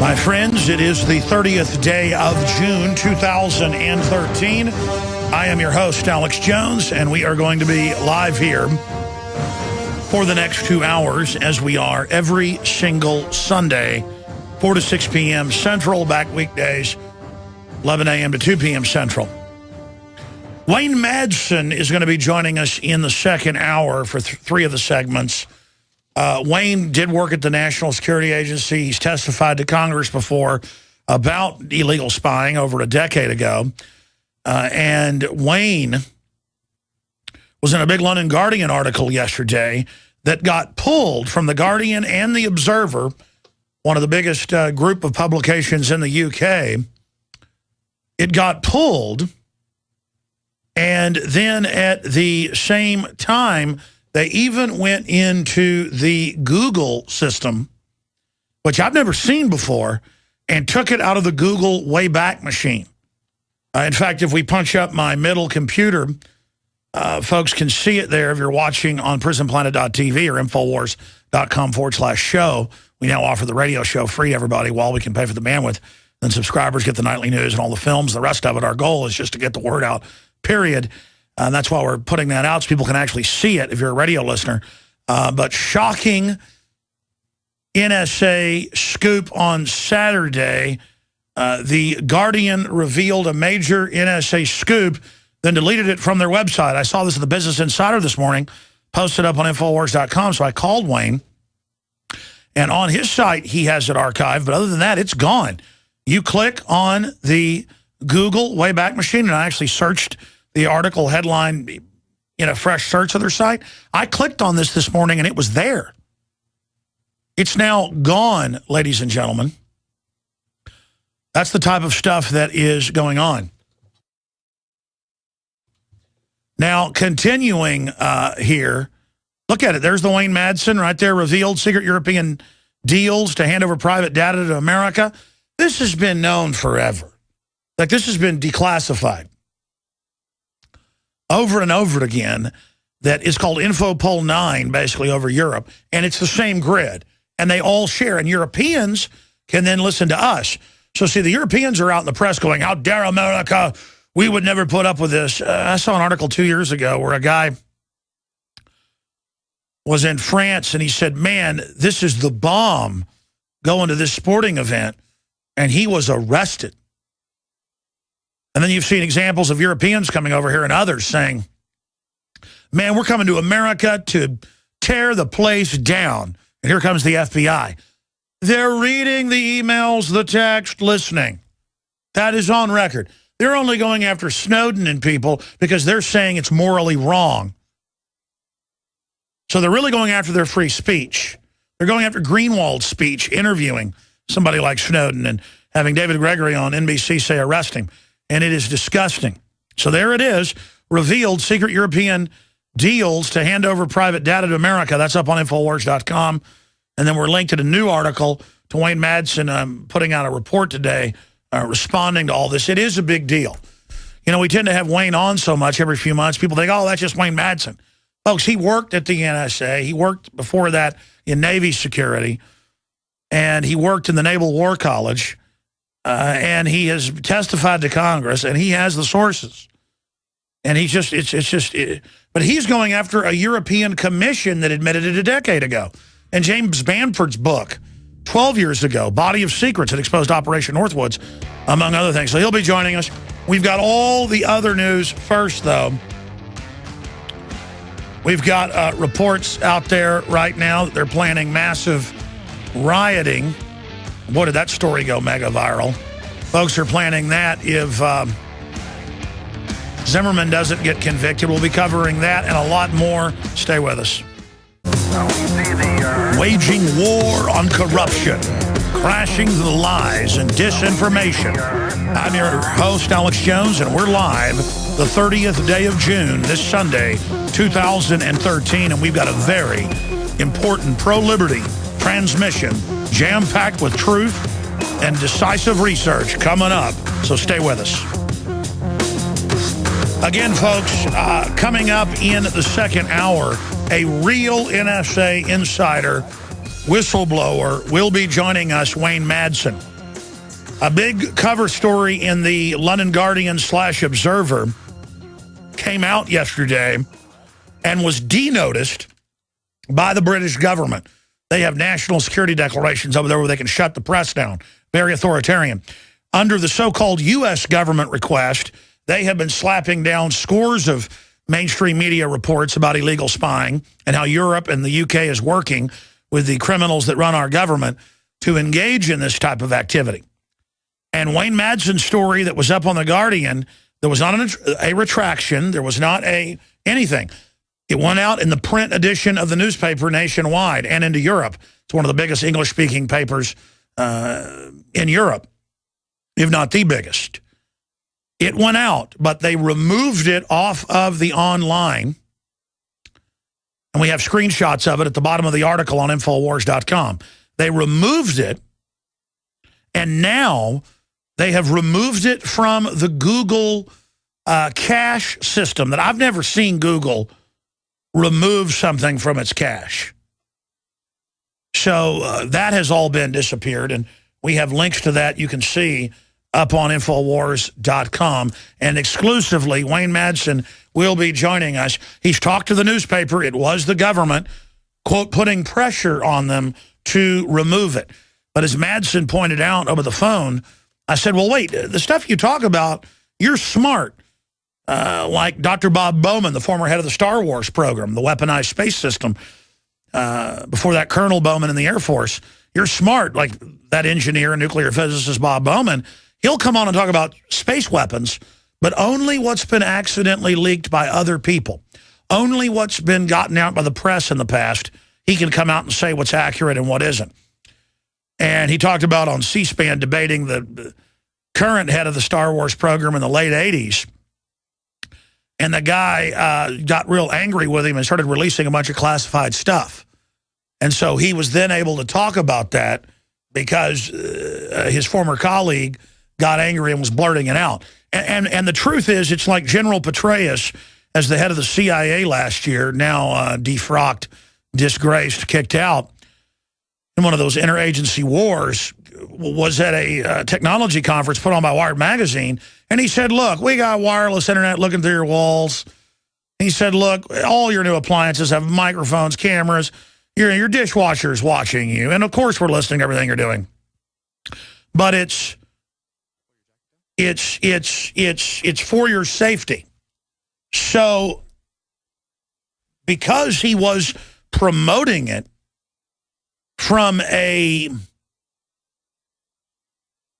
My friends, it is the 30th day of June 2013. I am your host, Alex Jones, and we are going to be live here for the next 2 hours, as we are every single Sunday, 4 to 6 p.m. Central, back weekdays, 11 a.m. to 2 p.m. Central. Wayne Madsen is going to be joining us in the second hour for three of the segments. Wayne did work at the National Security Agency. He's testified to Congress before about illegal spying over a decade ago. And Wayne was in a big London Guardian article yesterday that got pulled from the Guardian and the Observer, one of the biggest group of publications in the UK. It got pulled, and then at the same time, they even went into the Google system, which I've never seen before, and took it out of the Google Wayback Machine. In fact, if we punch up my middle computer, folks can see it there if you're watching on prisonplanet.tv or infowars.com/show. We now offer the radio show free to everybody while we can pay for the bandwidth. Then subscribers get the nightly news and all the films, the rest of it. Our goal is just to get the word out, period. And that's why we're putting that out so people can actually see it if you're a radio listener. But shocking NSA scoop on Saturday. The Guardian revealed a major NSA scoop, then deleted it from their website. I saw this at the Business Insider this morning, posted up on Infowars.com, so I called Wayne. And on his site, he has it archived, but other than that, it's gone. You click on the Google Wayback Machine, and I actually searched the article headline in a fresh search of their site. I clicked on this morning, and it was there. It's now gone, ladies and gentlemen. That's the type of stuff that is going on. Now, continuing here, look at it. There's the Wayne Madsen right there, revealed secret European deals to hand over private data to America. This has been known forever. Like, this has been declassified over and over again. That is called Infopol 9, basically, over Europe. And it's the same grid. And they all share. And Europeans can then listen to us. So, see, the Europeans are out in the press going, how dare America? We would never put up with this. I saw an article 2 years ago where a guy was in France, and he said, man, this is the bomb going to this sporting event. And he was arrested. And then you've seen examples of Europeans coming over here and others saying, man, we're coming to America to tear the place down. And here comes the FBI. They're reading the emails, the text, listening. That is on record. They're only going after Snowden and people because they're saying it's morally wrong. So they're really going after their free speech. They're going after Greenwald's speech, interviewing somebody like Snowden and having David Gregory on NBC say arrest him. And it is disgusting. So there it is, revealed secret European deals to hand over private data to America. That's up on Infowars.com. And then we're linked to a new article to Wayne Madsen putting out a report today responding to all this. It is a big deal. You know, we tend to have Wayne on so much every few months. People think, oh, that's just Wayne Madsen. Folks, he worked at the NSA. He worked before that in Navy security. And he worked in the Naval War College. And he has testified to Congress. And he has the sources. And he's just, but he's going after a European commission that admitted it a decade ago. And James Bamford's book, 12 years ago, Body of Secrets, that exposed Operation Northwoods, among other things. So he'll be joining us. We've got all the other news first, though. We've got reports out there right now that they're planning massive rioting. Boy, did that story go mega viral. Folks are planning that if Zimmermann doesn't get convicted. We'll be covering that and a lot more. Stay with us. Waging war on corruption, crashing the lies and disinformation. I'm your host, Alex Jones, and we're live the 30th day of June, this Sunday, 2013, and we've got a very important pro-liberty transmission jam-packed with truth and decisive research coming up, so stay with us. Again, folks, coming up in the second hour, a real NSA insider whistleblower, will be joining us, Wayne Madsen. A big cover story in the London Guardian/Observer came out yesterday and was denoticed by the British government. They have national security declarations over there where they can shut the press down. Very authoritarian. Under the so-called U.S. government request, they have been slapping down scores of mainstream media reports about illegal spying and how Europe and the U.K. is working with the criminals that run our government to engage in this type of activity. And Wayne Madsen's story that was up on The Guardian, there was not a retraction. There was not anything. It went out in the print edition of the newspaper nationwide and into Europe. It's one of the biggest English-speaking papers in Europe, if not the biggest. It went out, but they removed it off of the online. And we have screenshots of it at the bottom of the article on Infowars.com. They removed it, and now they have removed it from the Google cache system that I've never seen Google remove something from its cache. So that has all been disappeared, and we have links to that you can see up on Infowars.com. And exclusively, Wayne Madsen will be joining us. He's talked to the newspaper. It was the government, quote, putting pressure on them to remove it. But as Madsen pointed out over the phone, I said, well, wait, the stuff you talk about, you're smart. Like Dr. Bob Bowman, the former head of the Star Wars program, the weaponized space system, before that Colonel Bowman in the Air Force. You're smart, like that engineer and nuclear physicist Bob Bowman. He'll come on and talk about space weapons, but only what's been accidentally leaked by other people. Only what's been gotten out by the press in the past. He can come out and say what's accurate and what isn't. And he talked about on C-SPAN debating the current head of the Star Wars program in the late 80s. And the guy got real angry with him and started releasing a bunch of classified stuff. And so he was then able to talk about that because his former colleague got angry and was blurting it out. And the truth is, it's like General Petraeus, as the head of the CIA last year, now defrocked, disgraced, kicked out, in one of those interagency wars, was at a technology conference put on by Wired Magazine, and he said, look, we got wireless internet looking through your walls. He said, look, all your new appliances have microphones, cameras, your dishwasher's watching you, and of course we're listening to everything you're doing. But it's for your safety. So because he was promoting it from a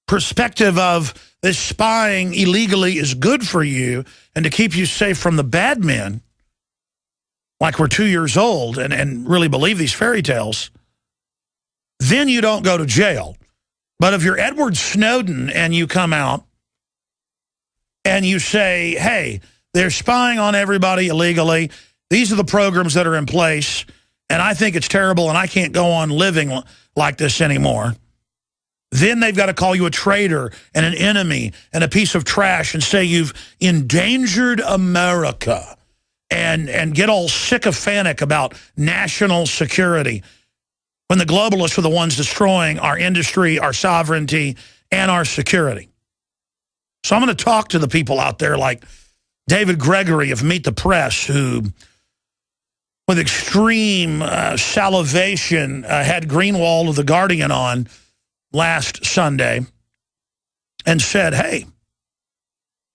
perspective of this spying illegally is good for you and to keep you safe from the bad men, like we're 2 years old and really believe these fairy tales, then you don't go to jail. But if you're Edward Snowden and you come out and you say, hey, they're spying on everybody illegally, these are the programs that are in place, and I think it's terrible and I can't go on living like this anymore, then they've got to call you a traitor and an enemy and a piece of trash and say you've endangered America and get all sycophantic about national security when the globalists are the ones destroying our industry, our sovereignty, and our security. So I'm going to talk to the people out there like David Gregory of Meet the Press, who, with extreme salivation, had Greenwald of The Guardian on last Sunday and said, hey,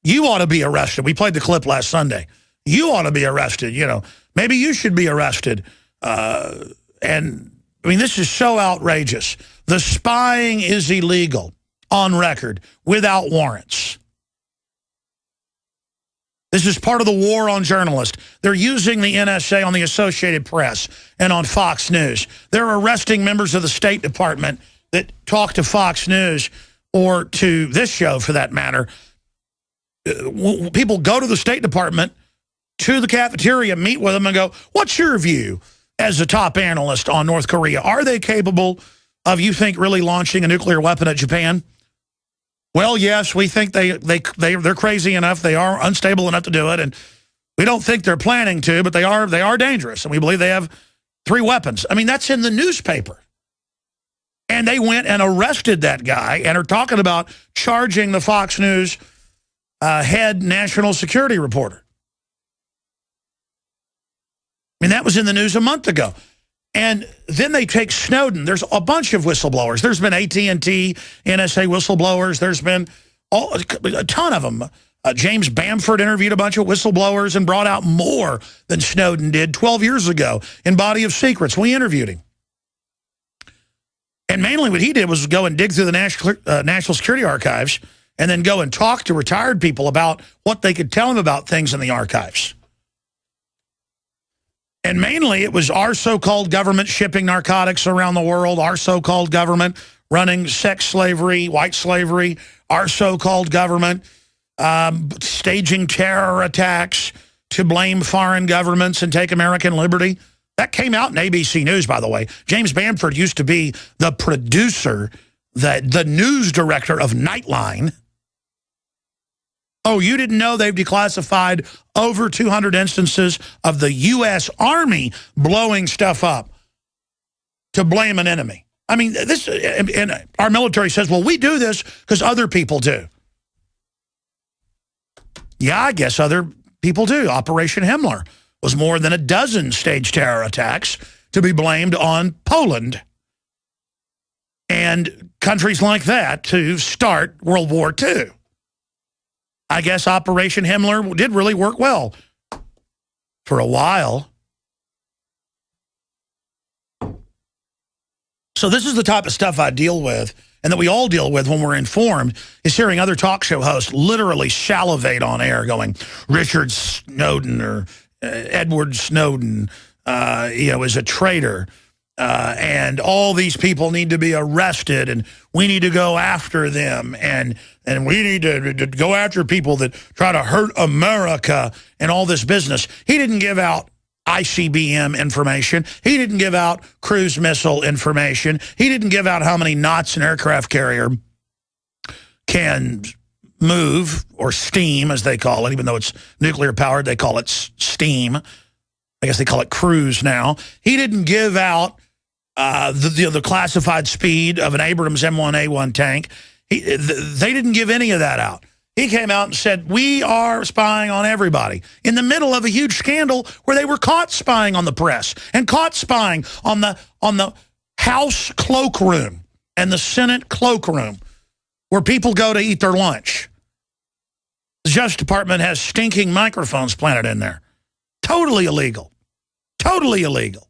you ought to be arrested. We played the clip last Sunday. You ought to be arrested. You know, maybe you should be arrested. And I mean, this is so outrageous. The spying is illegal on record without warrants. This is part of the war on journalists. They're using the NSA on the Associated Press and on Fox News. They're arresting members of the State Department that talk to Fox News or to this show, for that matter. People go to the State Department, to the cafeteria, meet with them and go, what's your view as a top analyst on North Korea? Are they capable of, you think, really launching a nuclear weapon at Japan? Well, yes, we think they're crazy enough, they are unstable enough to do it, and we don't think they're planning to, but they are dangerous, and we believe they have 3 weapons. I mean, that's in the newspaper. And they went and arrested that guy and are talking about charging the Fox News head national security reporter. I mean, that was in the news a month ago. And then they take Snowden. There's a bunch of whistleblowers. There's been AT&T, NSA whistleblowers. There's been a ton of them. James Bamford interviewed a bunch of whistleblowers and brought out more than Snowden did 12 years ago in Body of Secrets. We interviewed him. And mainly what he did was go and dig through the National Security Archives and then go and talk to retired people about what they could tell them about things in the archives. And mainly it was our so-called government shipping narcotics around the world, our so-called government running sex slavery, white slavery, our so-called government staging terror attacks to blame foreign governments and take American liberty. That came out in ABC News, by the way. James Bamford used to be the producer, the news director of Nightline. Oh, you didn't know they've declassified over 200 instances of the U.S. Army blowing stuff up to blame an enemy. I mean, this, and our military says, well, we do this because other people do. Yeah, I guess other people do. Operation Himmler was more than a dozen staged terror attacks to be blamed on Poland and countries like that to start World War II. I guess Operation Himmler did really work well for a while. So this is the type of stuff I deal with and that we all deal with when we're informed, is hearing other talk show hosts literally salivate on air going, Richard Snowden or Edward Snowden, is a traitor. And all these people need to be arrested and we need to go after them. And we need to go after people that try to hurt America and all this business. He didn't give out ICBM information. He didn't give out cruise missile information. He didn't give out how many knots an aircraft carrier can move, or steam as they call it, even though it's nuclear powered, they call it steam. I guess they call it cruise now. He didn't give out the classified speed of an Abrams M1A1 tank. They didn't give any of that out. He came out and said, we are spying on everybody, in the middle of a huge scandal where they were caught spying on the press and caught spying on the House cloakroom and the Senate cloakroom where people go to eat their lunch. The Justice Department has stinking microphones planted in there. Totally illegal. Totally illegal.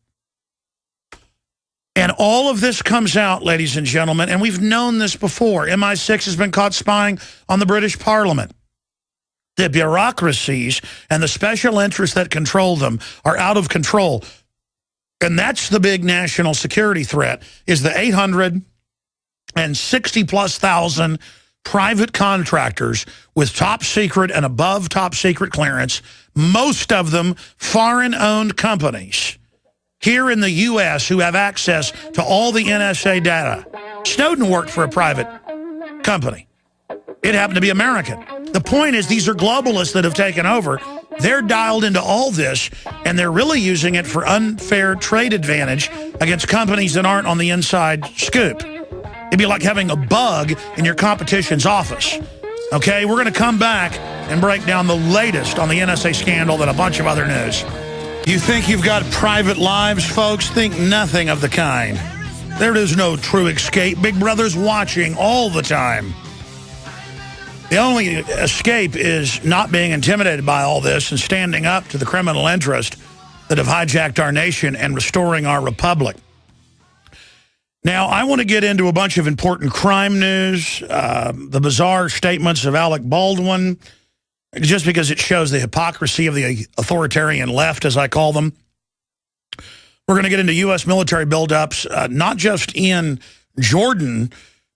And all of this comes out, ladies and gentlemen, and we've known this before. MI6 has been caught spying on the British Parliament. The bureaucracies and the special interests that control them are out of control. And that's the big national security threat, is the 860+ thousand private contractors with top secret and above top secret clearance, most of them foreign-owned companies here in the U.S. who have access to all the NSA data. Snowden worked for a private company. It happened to be American. The point is, these are globalists that have taken over. They're dialed into all this, and they're really using it for unfair trade advantage against companies that aren't on the inside scoop. It'd be like having a bug in your competition's office. Okay, we're going to come back and break down the latest on the NSA scandal and a bunch of other news. You think you've got private lives, folks? Think nothing of the kind. There is no true escape. Big Brother's watching all the time. The only escape is not being intimidated by all this and standing up to the criminal interests that have hijacked our nation and restoring our republic. Now, I want to get into a bunch of important crime news, the bizarre statements of Alec Baldwin, just because it shows the hypocrisy of the authoritarian left, as I call them. We're going to get into U.S. military buildups, not just in Jordan,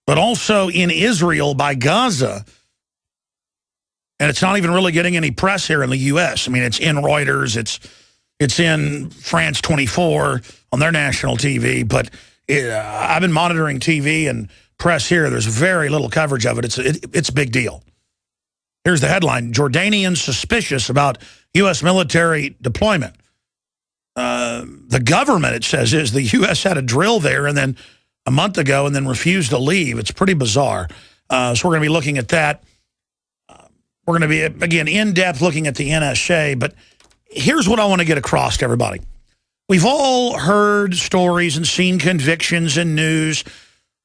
but also in Israel by Gaza. And it's not even really getting any press here in the U.S. I mean, it's in Reuters, it's in France 24 on their national TV, but I've been monitoring TV and press here. There's very little coverage of it. It's a big deal. Here's the headline: Jordanians suspicious about U.S. military deployment. The government, it says, is the U.S. had a drill there, and then a month ago and then refused to leave. It's pretty bizarre. So we're going to be looking at that. We're going to be, again, in-depth looking at the NSA. But here's what I want to get across to everybody. We've all heard stories and seen convictions in news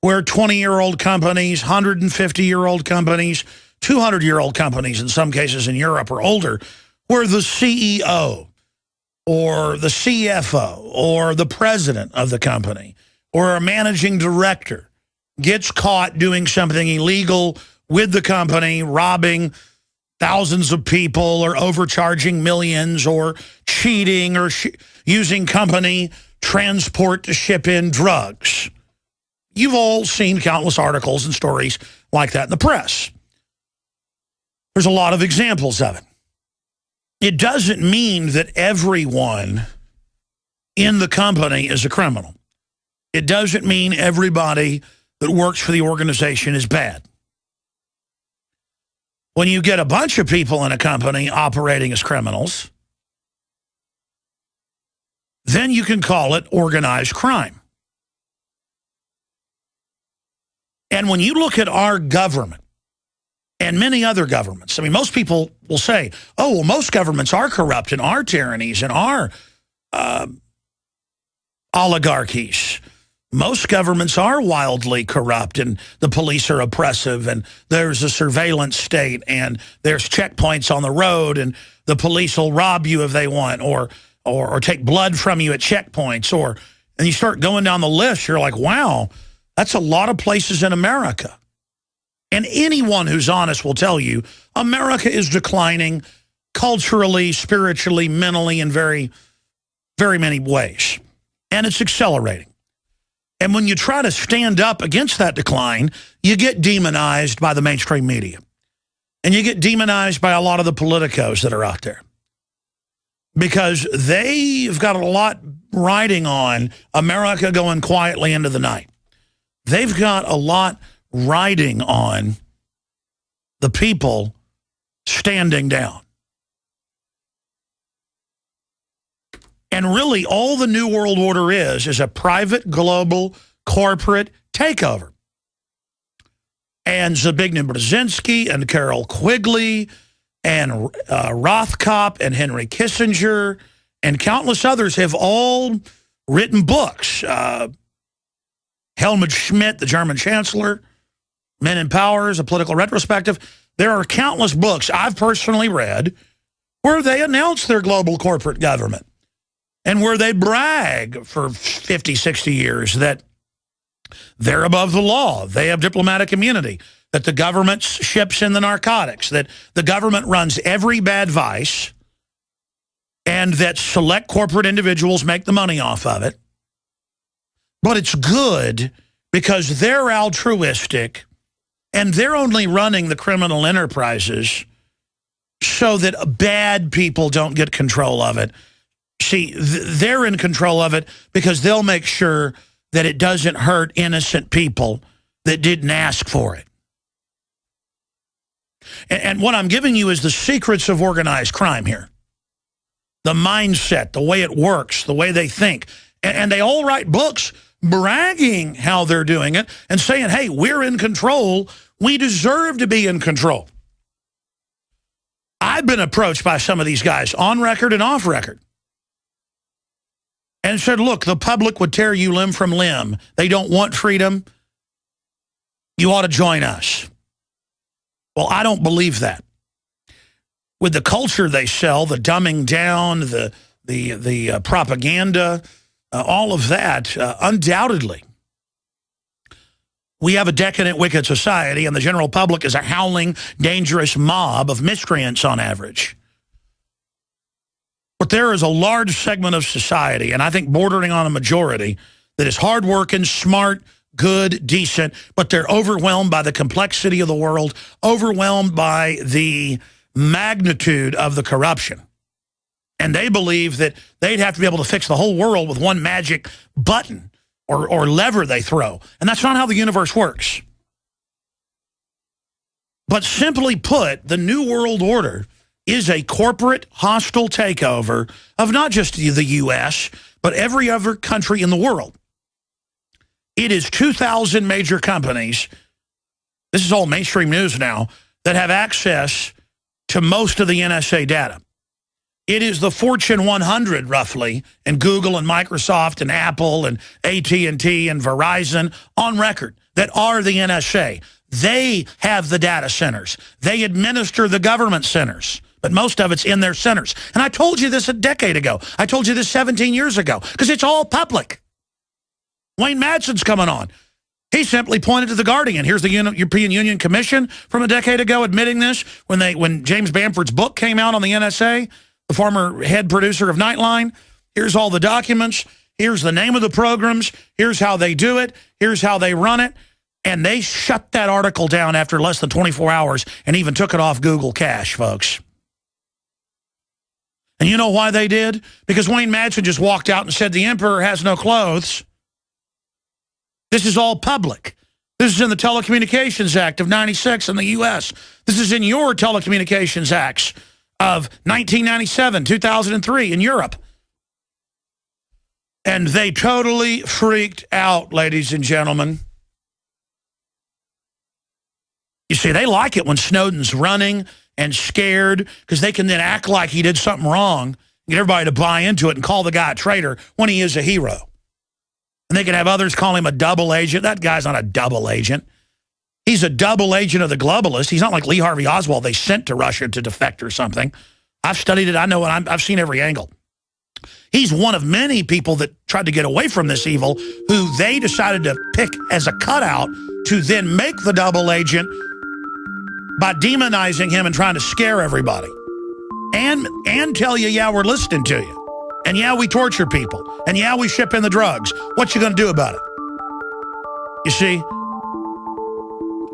where 20-year-old companies, 150-year-old companies, 200-year-old companies, in some cases in Europe or older, where the CEO or the CFO or the president of the company or a managing director gets caught doing something illegal with the company, robbing thousands of people or overcharging millions or cheating or using company transport to ship in drugs. You've all seen countless articles and stories like that in the press. There's a lot of examples of it. It doesn't mean that everyone in the company is a criminal. It doesn't mean everybody that works for the organization is bad. When you get a bunch of people in a company operating as criminals, then you can call it organized crime. And when you look at our government and many other governments, I mean, most people will say, oh, well, most governments are corrupt and are tyrannies and are oligarchies. Most governments are wildly corrupt and the police are oppressive and there's a surveillance state and there's checkpoints on the road and the police will rob you if they want or take blood from you at checkpoints and you start going down the list, you're like, wow, that's a lot of places in America. And anyone who's honest will tell you America is declining culturally, spiritually, mentally, in very, very many ways. And it's accelerating. And when you try to stand up against that decline, you get demonized by the mainstream media. And you get demonized by a lot of the politicos that are out there. Because they've got a lot riding on America going quietly into the night. They've got a lot riding on the people standing down. And really, all the New World Order is a private, global, corporate takeover. And Zbigniew Brzezinski and Carol Quigley and Rothkopf and Henry Kissinger and countless others have all written books. Helmut Schmidt, the German chancellor, Men in Power, a political retrospective. There are countless books I've personally read where they announce their global corporate government. And where they brag for 50, 60 years that they're above the law, they have diplomatic immunity, that the government ships in the narcotics, that the government runs every bad vice, and that select corporate individuals make the money off of it. But it's good because they're altruistic, and they're only running the criminal enterprises so that bad people don't get control of it. See, they're in control of it because they'll make sure that it doesn't hurt innocent people that didn't ask for it. And what I'm giving you is the secrets of organized crime here. The mindset, the way it works, the way they think. And they all write books bragging how they're doing it and saying, hey, we're in control. We deserve to be in control. I've been approached by some of these guys on record and off record. And said, look, the public would tear you limb from limb. They don't want freedom. You ought to join us. Well, I don't believe that. With the culture they sell, the dumbing down, the propaganda, all of that, undoubtedly, we have a decadent, wicked society, and the general public is a howling, dangerous mob of miscreants on average. But there is a large segment of society, and I think bordering on a majority, that is hardworking, smart, good, decent, but they're overwhelmed by the complexity of the world, overwhelmed by the magnitude of the corruption. And they believe that they'd have to be able to fix the whole world with one magic button or lever they throw. And that's not how the universe works. But simply put, the New World Order is a corporate hostile takeover of not just the U.S., but every other country in the world. It is 2,000 major companies, this is all mainstream news now, that have access to most of the NSA data. It is the Fortune 100, roughly, and Google and Microsoft and Apple and AT&T and Verizon on record that are the NSA. They have the data centers. They administer the government centers, but most of it's in their centers. And I told you this a decade ago. I told you this 17 years ago, because it's all public. Wayne Madsen's coming on. He simply pointed to The Guardian. Here's the European Union Commission from a decade ago admitting this when James Bamford's book came out on the NSA, the former head producer of Nightline. Here's all the documents. Here's the name of the programs. Here's how they do it. Here's how they run it. And they shut that article down after less than 24 hours and even took it off Google Cache, folks. And you know why they did? Because Wayne Madsen just walked out and said the emperor has no clothes. This is all public. This is in the Telecommunications Act of '96 in the U.S. This is in your Telecommunications Acts of 1997, 2003 in Europe. And they totally freaked out, ladies and gentlemen. You see, they like it when Snowden's running and scared because they can then act like he did something wrong, get everybody to buy into it and call the guy a traitor when he is a hero. And they can have others call him a double agent. That guy's not a double agent. He's a double agent of the globalists. He's not like Lee Harvey Oswald they sent to Russia to defect or something. I've studied it. I know it. I've seen every angle. He's one of many people that tried to get away from this evil who they decided to pick as a cutout to then make the double agent by demonizing him and trying to scare everybody. And tell you, yeah, we're listening to you. And yeah, we torture people. And yeah, we ship in the drugs. What you going to do about it? You see?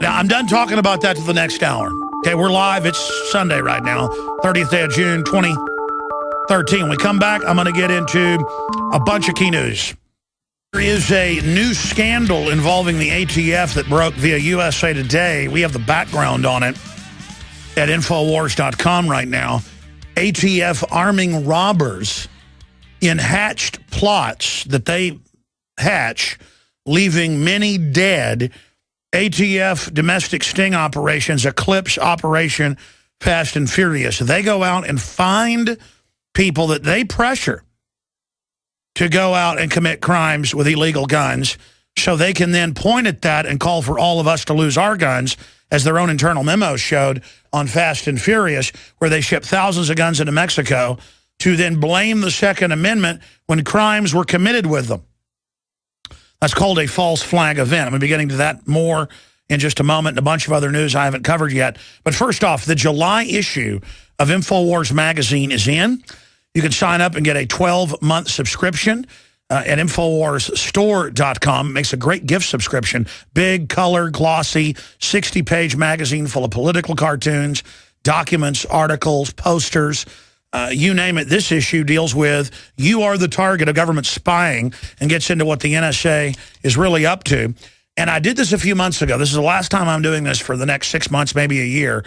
Now, I'm done talking about that to the next hour. Okay, we're live. It's Sunday right now, 30th day of June, 2013. When we come back, I'm going to get into a bunch of key news. There is a new scandal involving the ATF that broke via USA Today. We have the background on it at Infowars.com right now. ATF arming robbers in hatched plots that they hatch, leaving many dead. ATF domestic sting operations eclipse Operation Fast and Furious. They go out and find people that they pressure to go out and commit crimes with illegal guns so they can then point at that and call for all of us to lose our guns, as their own internal memos showed on Fast and Furious, where they shipped thousands of guns into Mexico to then blame the Second Amendment when crimes were committed with them. That's called a false flag event. I'm going to be getting to that more in just a moment and a bunch of other news I haven't covered yet. But first off, the July issue of InfoWars magazine is in. You can sign up and get a 12-month subscription at InfoWarsStore.com. It makes a great gift subscription. Big, color, glossy, 60-page magazine full of political cartoons, documents, articles, posters, you name it. This issue deals with you are the target of government spying and gets into what the NSA is really up to. And I did this a few months ago. This is the last time I'm doing this for the next 6 months, maybe a year.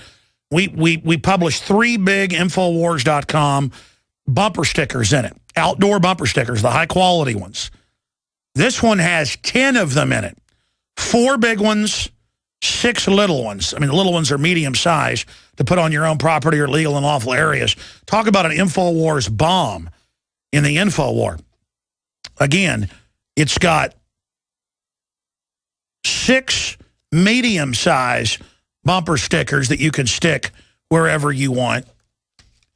We published 3 big Infowars.com bumper stickers in it. Outdoor bumper stickers, the high-quality ones. This one has 10 of them in it. 4 big ones, 6 little ones. I mean, the little ones are medium size to put on your own property or legal and lawful areas. Talk about an InfoWars bomb in the InfoWar. Again, it's got 6 medium-size bumper stickers that you can stick wherever you want.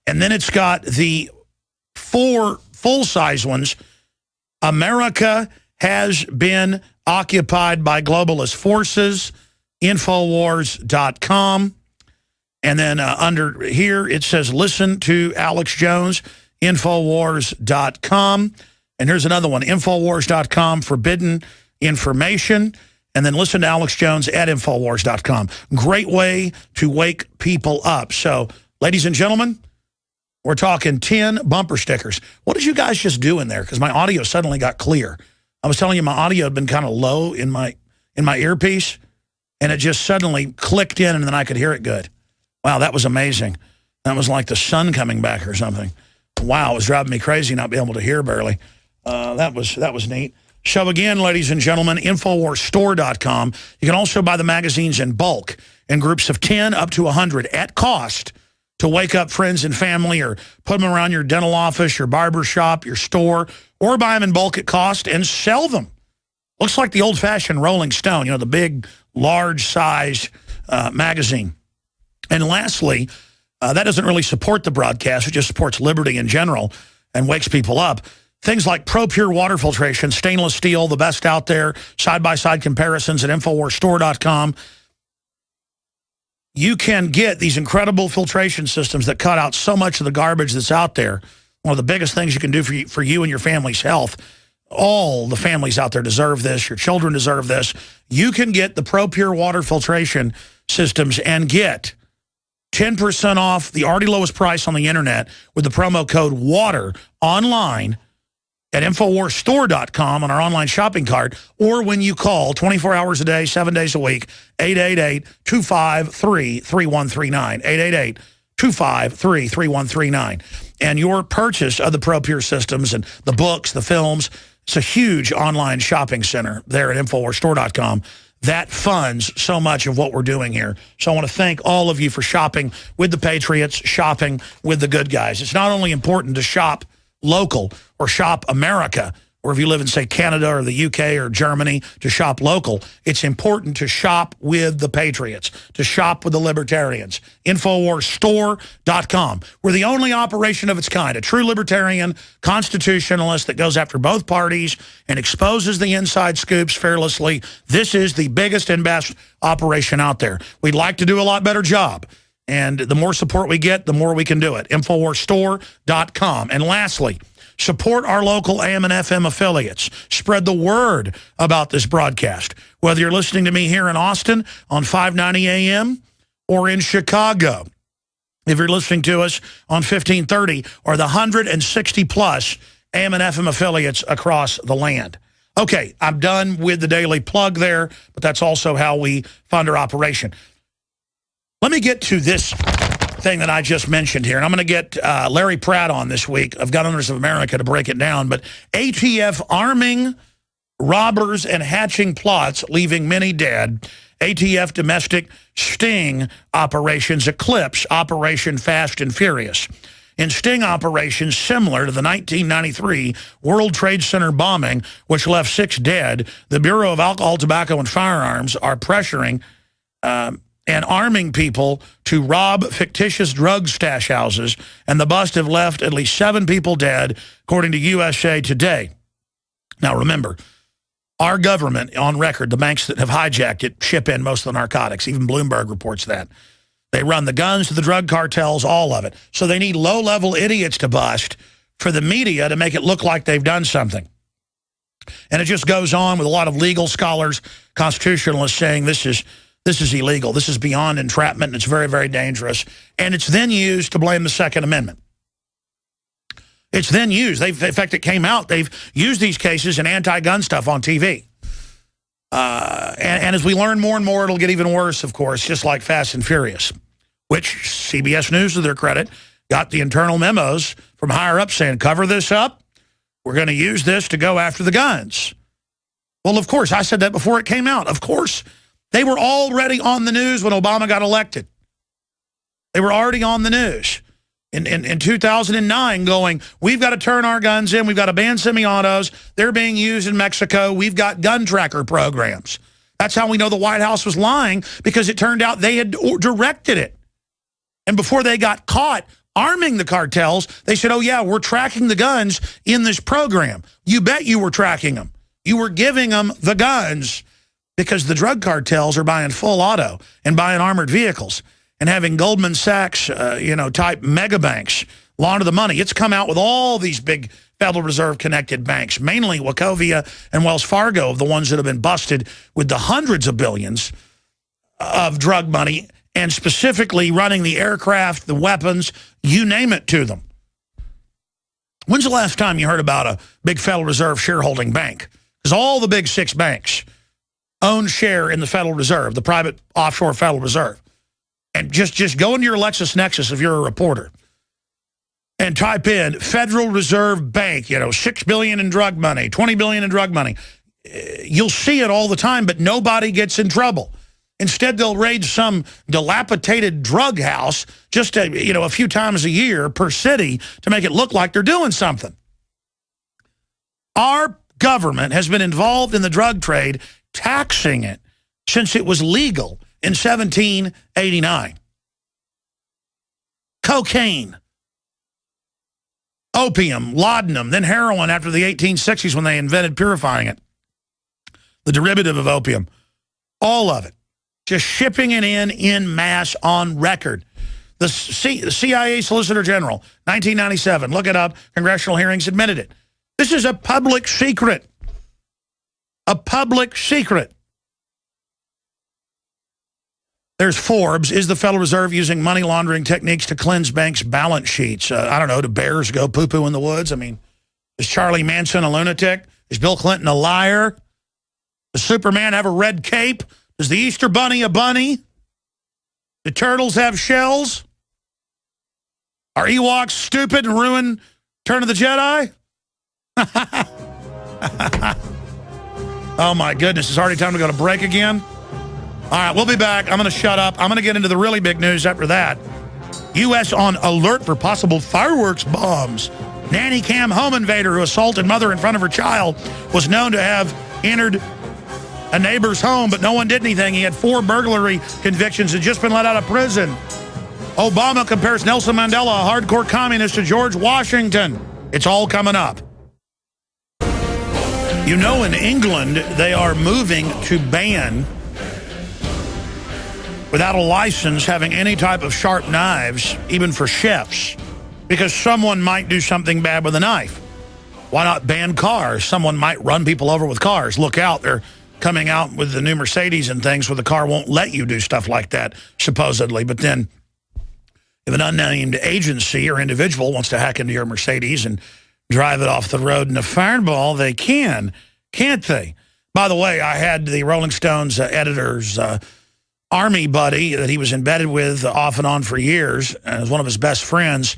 And then it's got the 4 full-size ones. America has been occupied by globalist forces, Infowars.com. And then under here, it says, listen to Alex Jones, Infowars.com. And here's another one, Infowars.com, forbidden information. And then listen to Alex Jones at Infowars.com. Great way to wake people up. So, ladies and gentlemen, we're talking 10 bumper stickers. What did you guys just do in there? Because my audio suddenly got clear. I was telling you my audio had been kind of low in my earpiece, and it just suddenly clicked in, and then I could hear it good. Wow, that was amazing. That was like the sun coming back or something. Wow, it was driving me crazy not being able to hear barely. That was neat. So again, ladies and gentlemen, InfoWarsStore.com. You can also buy the magazines in bulk in groups of 10 up to 100 at cost to wake up friends and family, or put them around your dental office, your barber shop, your store, or buy them in bulk at cost and sell them. Looks like the old-fashioned Rolling Stone, you know, the big, large-size magazine. And lastly, that doesn't really support the broadcast. It just supports liberty in general and wakes people up. Things like ProPure water filtration, stainless steel, the best out there, side-by-side comparisons at InfoWarsStore.com. You can get these incredible filtration systems that cut out so much of the garbage that's out there. One of the biggest things you can do for you and your family's health. All the families out there deserve this. Your children deserve this. You can get the ProPure water filtration systems and get 10% off the already lowest price on the internet with the promo code WATER online at InfoWarsStore.com on our online shopping cart, or when you call 24 hours a day, 7 days a week, 888-253-3139, 888-253-3139. And your purchase of the ProPure systems and the books, the films, it's a huge online shopping center there at InfoWarsStore.com. That funds so much of what we're doing here. So I want to thank all of you for shopping with the Patriots, shopping with the good guys. It's not only important to shop local or shop America, or if you live in, say, Canada or the UK or Germany, to shop local. It's important to shop with the Patriots, to shop with the libertarians. InfoWarsStore.com. We're the only operation of its kind, a true libertarian constitutionalist that goes after both parties and exposes the inside scoops fearlessly. This is the biggest and best operation out there. We'd like to do a lot better job. And the more support we get, the more we can do it. InfoWarsStore.com. And lastly, support our local AM and FM affiliates. Spread the word about this broadcast. Whether you're listening to me here in Austin on 590 AM or in Chicago, if you're listening to us on 1530 or the 160-plus AM and FM affiliates across the land. Okay, I'm done with the daily plug there, but that's also how we fund our operation. Let me get to this thing that I just mentioned here, and I'm going to get Larry Pratt on this week of Gun Owners of America to break it down. But ATF arming robbers and hatching plots, leaving many dead. ATF domestic sting operations eclipse Operation Fast and Furious. In sting operations similar to the 1993 World Trade Center bombing, which left 6 dead, the Bureau of Alcohol, Tobacco, and Firearms are pressuring and arming people to rob fictitious drug stash houses, and the bust have left at least 7 people dead, according to USA Today. Now remember, our government, on record, the banks that have hijacked it, ship in most of the narcotics. Even Bloomberg reports that. They run the guns to the drug cartels, all of it. So they need low-level idiots to bust for the media to make it look like they've done something. And it just goes on with a lot of legal scholars, constitutionalists saying this is illegal. This is beyond entrapment, and it's very, very dangerous. And it's then used to blame the Second Amendment. It's then used. In fact, it came out. They've used these cases in anti-gun stuff on TV. And as we learn more and more, it'll get even worse, of course, just like Fast and Furious, which CBS News, to their credit, got the internal memos from higher up saying, cover this up. We're going to use this to go after the guns. Well, of course, I said that before it came out. Of course. They were already on the news when Obama got elected. They were already on the news in 2009 going, we've got to turn our guns in. We've got to ban semi-autos. They're being used in Mexico. We've got gun tracker programs. That's how we know the White House was lying, because it turned out they had directed it. And before they got caught arming the cartels, they said, oh, yeah, we're tracking the guns in this program. You bet you were tracking them. You were giving them the guns, because the drug cartels are buying full auto and buying armored vehicles and having Goldman Sachs, type mega banks launder the money. It's come out with all these big Federal Reserve connected banks, mainly Wachovia and Wells Fargo, the ones that have been busted with the hundreds of billions of drug money, and specifically running the aircraft, the weapons, you name it, to them. When's the last time you heard about a big Federal Reserve shareholding bank? Because all the big 6 banks own share in the Federal Reserve, the private offshore Federal Reserve. And just go into your LexisNexis if you're a reporter and type in Federal Reserve Bank, you know, $6 billion in drug money, $20 billion in drug money. You'll see it all the time, but nobody gets in trouble. Instead, they'll raid some dilapidated drug house just a few times a year per city to make it look like they're doing something. Our government has been involved in the drug trade, taxing it since it was legal in 1789. Cocaine, opium, laudanum, then heroin after the 1860s when they invented purifying it. The derivative of opium, all of it. Just shipping it in mass on record. The CIA Solicitor General, 1997, look it up, congressional hearings admitted it. This is a public secret. A public secret. There's Forbes. Is the Federal Reserve using money laundering techniques to cleanse banks' balance sheets? I don't know, do bears go poo-poo in the woods? I mean, is Charlie Manson a lunatic? Is Bill Clinton a liar? Does Superman have a red cape? Is the Easter Bunny a bunny? Do turtles have shells? Are Ewoks stupid and ruin Return of the Jedi? Oh my goodness, it's already time to go to break again. All right, we'll be back. I'm going to shut up. I'm going to get into the really big news after that. U.S. on alert for possible fireworks bombs. Nanny cam home invader who assaulted mother in front of her child was known to have entered a neighbor's home, but no one did anything. He had 4 burglary convictions and just been let out of prison. Obama compares Nelson Mandela, a hardcore communist, to George Washington. It's all coming up. You know, in England, they are moving to ban, without a license, having any type of sharp knives, even for chefs, because someone might do something bad with a knife. Why not ban cars? Someone might run people over with cars. Look out, they're coming out with the new Mercedes and things where the car won't let you do stuff like that, supposedly. But then if an unnamed agency or individual wants to hack into your Mercedes and drive it off the road in a fireball, they can, can't they? By the way, I had the Rolling Stones editor's army buddy that he was embedded with off and on for years, and was one of his best friends,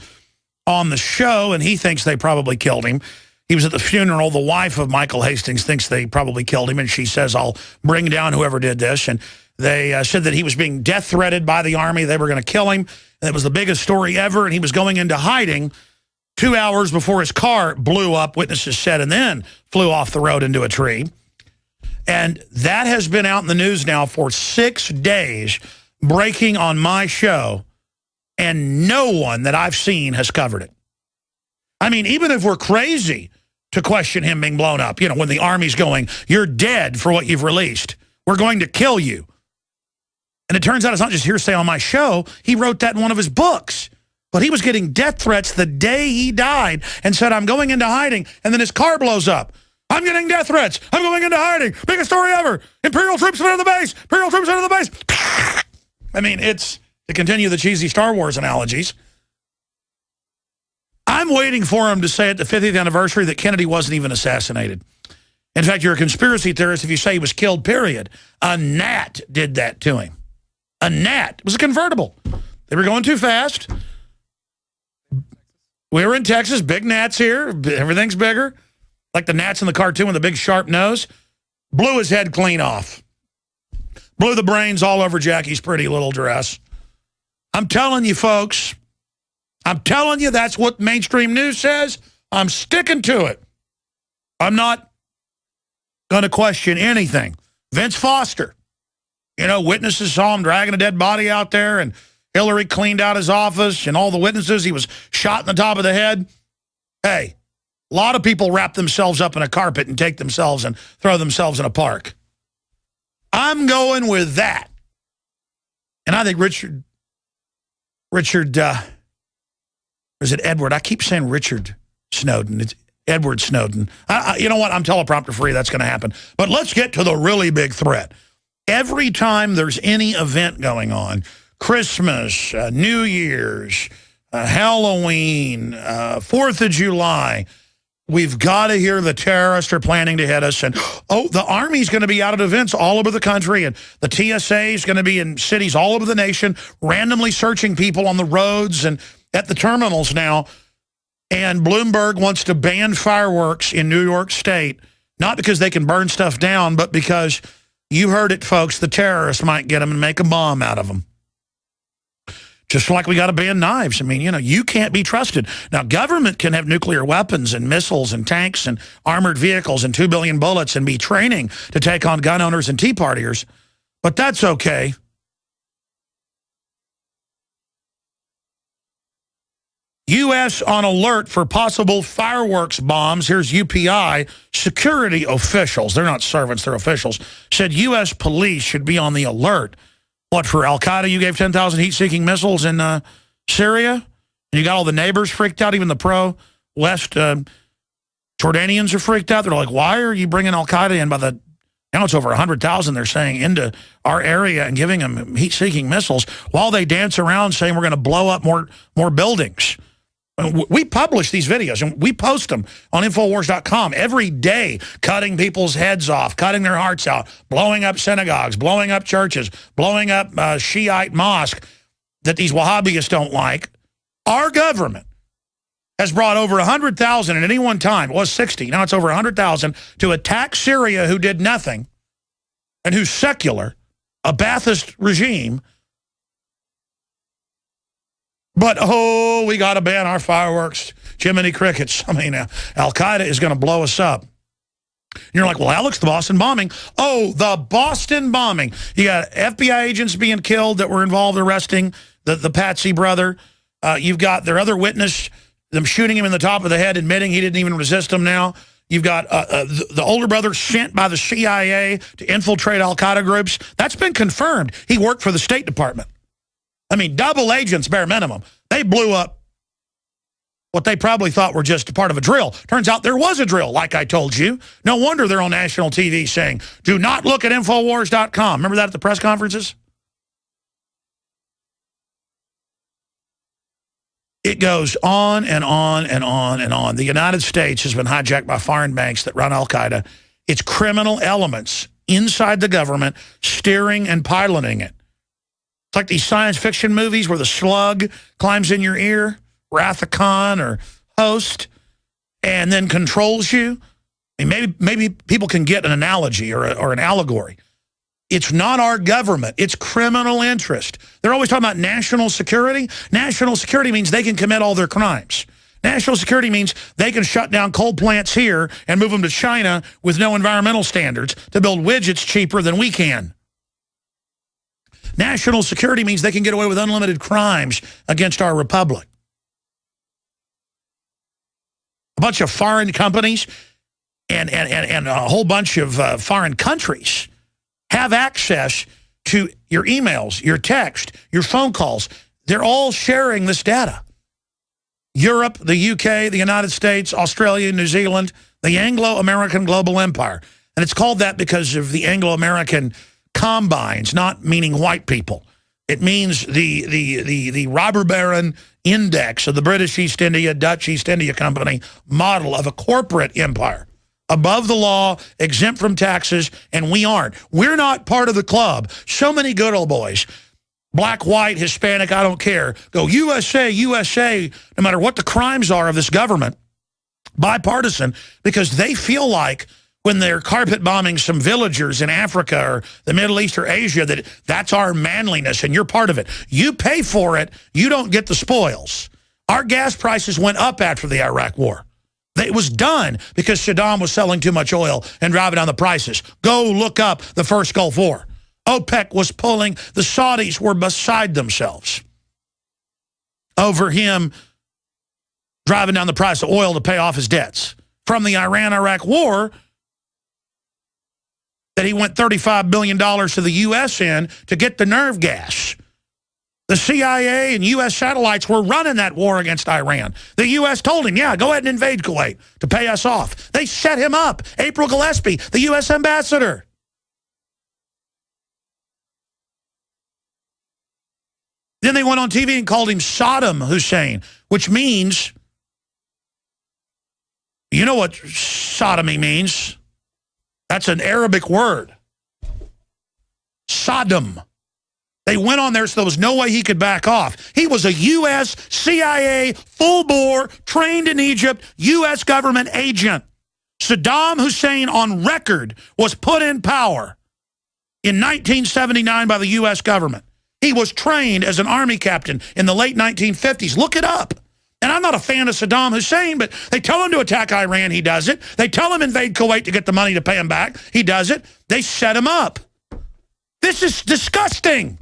on the show, and he thinks they probably killed him. He was at the funeral. The wife of Michael Hastings thinks they probably killed him, and she says, I'll bring down whoever did this. And they said that he was being death threatened by the army. They were going to kill him. And it was the biggest story ever, and he was going into hiding 2 hours before his car blew up, witnesses said, and then flew off the road into a tree. And that has been out in the news now for 6 days, breaking on my show, and no one that I've seen has covered it. I mean, even if we're crazy to question him being blown up, you know, when the army's going, you're dead for what you've released. We're going to kill you. And it turns out it's not just hearsay on my show. He wrote that in one of his books. But he was getting death threats the day he died and said, I'm going into hiding, and then his car blows up. I'm getting death threats. I'm going into hiding. Biggest story ever. Imperial troops under the base. Imperial troops under the base. I mean, it's, to continue the cheesy Star Wars analogies, I'm waiting for him to say at the 50th anniversary that Kennedy wasn't even assassinated. In fact, you're a conspiracy theorist if you say he was killed, period. A gnat did that to him. A gnat. It was a convertible. They were going too fast. We were in Texas, big gnats here. Everything's bigger. Like the gnats in the cartoon with the big sharp nose. Blew his head clean off. Blew the brains all over Jackie's pretty little dress. I'm telling you, folks. I'm telling you, that's what mainstream news says. I'm sticking to it. I'm not going to question anything. Vince Foster, you know, witnesses saw him dragging a dead body out there, and Hillary cleaned out his office, and all the witnesses, he was shot in the top of the head. Hey, a lot of people wrap themselves up in a carpet and take themselves and throw themselves in a park. I'm going with that. And I think Richard, is it Edward? I keep saying Richard Snowden. It's Edward Snowden. You know what? I'm teleprompter free. That's going to happen. But let's get to the really big threat. Every time there's any event going on, Christmas, New Year's, Halloween, 4th of July, we've got to hear the terrorists are planning to hit us. And, oh, the Army's going to be out at events all over the country. And the TSA is going to be in cities all over the nation, randomly searching people on the roads and at the terminals now. And Bloomberg wants to ban fireworks in New York State, not because they can burn stuff down, but because, you heard it, folks, the terrorists might get them and make a bomb out of them. Just like we got to ban knives. I mean, you know, you can't be trusted. Now, government can have nuclear weapons and missiles and tanks and armored vehicles and 2 billion bullets and be training to take on gun owners and Tea Partiers, but that's okay. U.S. on alert for possible fireworks bombs. Here's UPI. Security officials, they're not servants, they're officials, said U.S. police should be on the alert. What, for Al-Qaeda, you gave 10,000 heat-seeking missiles in Syria? And you got all the neighbors freaked out, even the pro-West Jordanians are freaked out. They're like, why are you bringing Al-Qaeda in by the, now it's over 100,000, they're saying, into our area and giving them heat-seeking missiles while they dance around saying we're going to blow up more buildings. We publish these videos, and we post them on Infowars.com every day, cutting people's heads off, cutting their hearts out, blowing up synagogues, blowing up churches, blowing up Shiite mosque that these Wahhabis don't like. Our government has brought over 100,000 at any one time. It was 60. Now it's over 100,000 to attack Syria, who did nothing, and who's secular, a Ba'athist regime. But, oh, we got to ban our fireworks. Jiminy Crickets. I mean, Al-Qaeda is going to blow us up. And you're like, well, Alex, the Boston bombing. Oh, the Boston bombing. You got FBI agents being killed that were involved arresting the Patsy brother. You've got their other witness, them shooting him in the top of the head, admitting he didn't even resist them now. You've got the older brother sent by the CIA to infiltrate Al-Qaeda groups. That's been confirmed. He worked for the State Department. I mean, double agents, bare minimum. They blew up what they probably thought were just a part of a drill. Turns out there was a drill, like I told you. No wonder they're on national TV saying, do not look at Infowars.com. Remember that at the press conferences? It goes on and on and on and on. The United States has been hijacked by foreign banks that run Al-Qaeda. It's criminal elements inside the government steering and piloting it. It's like these science fiction movies where the slug climbs in your ear, Wrath of Khan or Host, and then controls you. I mean, maybe people can get an analogy or an allegory. It's not our government. It's criminal interest. They're always talking about national security. National security means they can commit all their crimes. National security means they can shut down coal plants here and move them to China with no environmental standards to build widgets cheaper than we can. National security means they can get away with unlimited crimes against our republic. A bunch of foreign companies and a whole bunch of foreign countries have access to your emails, your text, your phone calls. They're all sharing this data. Europe, the UK, the United States, Australia, New Zealand, the Anglo-American global empire. And it's called that because of the Anglo-American combines, not meaning white people. It means the robber baron index of the British East India, Dutch East India Company model of a corporate empire. Above the law, exempt from taxes, and we aren't. We're not part of the club. So many good old boys, black, white, Hispanic, I don't care, go USA, USA, no matter what the crimes are of this government, bipartisan, because they feel like when they're carpet bombing some villagers in Africa or the Middle East or Asia, that's our manliness and you're part of it. You pay for it, you don't get the spoils. Our gas prices went up after the Iraq War. It was done because Saddam was selling too much oil and driving down the prices. Go look up the first Gulf War. OPEC was pulling, the Saudis were beside themselves over him driving down the price of oil to pay off his debts. From the Iran-Iraq War, that he went $35 billion to the U.S. in to get the nerve gas. The CIA and U.S. satellites were running that war against Iran. The U.S. told him, yeah, go ahead and invade Kuwait to pay us off. They set him up. April Gillespie, the U.S. ambassador. Then they went on TV and called him Saddam Hussein, which means, you know what sodomy means? That's an Arabic word. Saddam. They went on there so there was no way he could back off. He was a U.S. CIA, full-bore, trained in Egypt, U.S. government agent. Saddam Hussein, on record, was put in power in 1979 by the U.S. government. He was trained as an army captain in the late 1950s. Look it up. And I'm not a fan of Saddam Hussein, but they tell him to attack Iran, he does it. They tell him invade Kuwait to get the money to pay him back, he does it. They set him up. This is disgusting.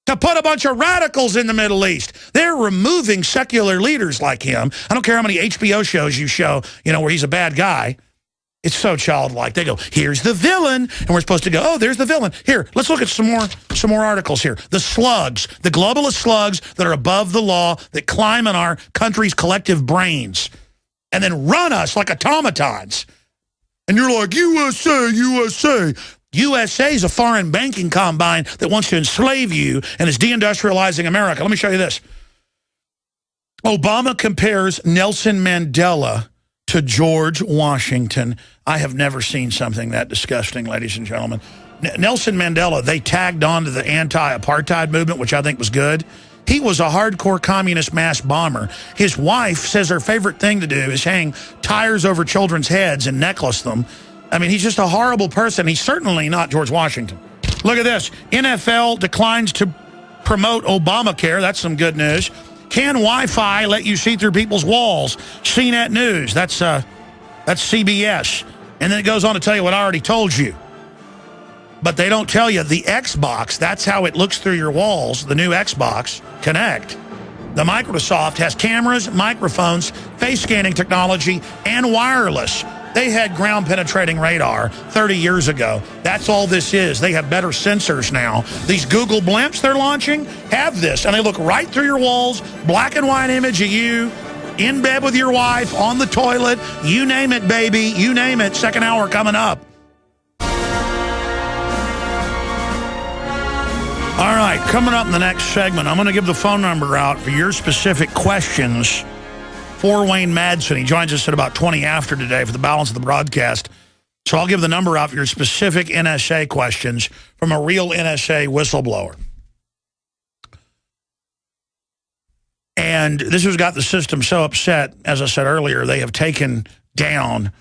To put a bunch of radicals in the Middle East. They're removing secular leaders like him. I don't care how many HBO shows you show, where he's a bad guy. It's so childlike. They go, here's the villain. And we're supposed to go, oh, there's the villain. Here, let's look at some more articles here. The slugs, the globalist slugs that are above the law, that climb in our country's collective brains and then run us like automatons. And you're like, USA, USA. USA is a foreign banking combine that wants to enslave you and is deindustrializing America. Let me show you this. Obama compares Nelson Mandela to George Washington. I have never seen something that disgusting, ladies and gentlemen. Nelson Mandela, they tagged on to the anti-apartheid movement, which I think was good. He was a hardcore communist mass bomber. His wife says her favorite thing to do is hang tires over children's heads and necklace them. I mean, he's just a horrible person. He's certainly not George Washington. Look at this. NFL declines to promote Obamacare. That's some good news. Can Wi-Fi let you see through people's walls? CNET News. That's CBS. And then it goes on to tell you what I already told you. But they don't tell you the Xbox. That's how it looks through your walls, the new Xbox Connect. The Microsoft has cameras, microphones, face scanning technology, and wireless. They had ground-penetrating radar 30 years ago. That's all this is. They have better sensors now. These Google blimps they're launching have this, and they look right through your walls, black and white image of you, in bed with your wife, on the toilet, you name it, baby, you name it. Second hour coming up. All right, coming up in the next segment, I'm going to give the phone number out for your specific questions for Wayne Madsen. He joins us at about 20 after today for the balance of the broadcast. So I'll give the number out for your specific NSA questions from a real NSA whistleblower. And this has got the system so upset, as I said earlier, they have taken down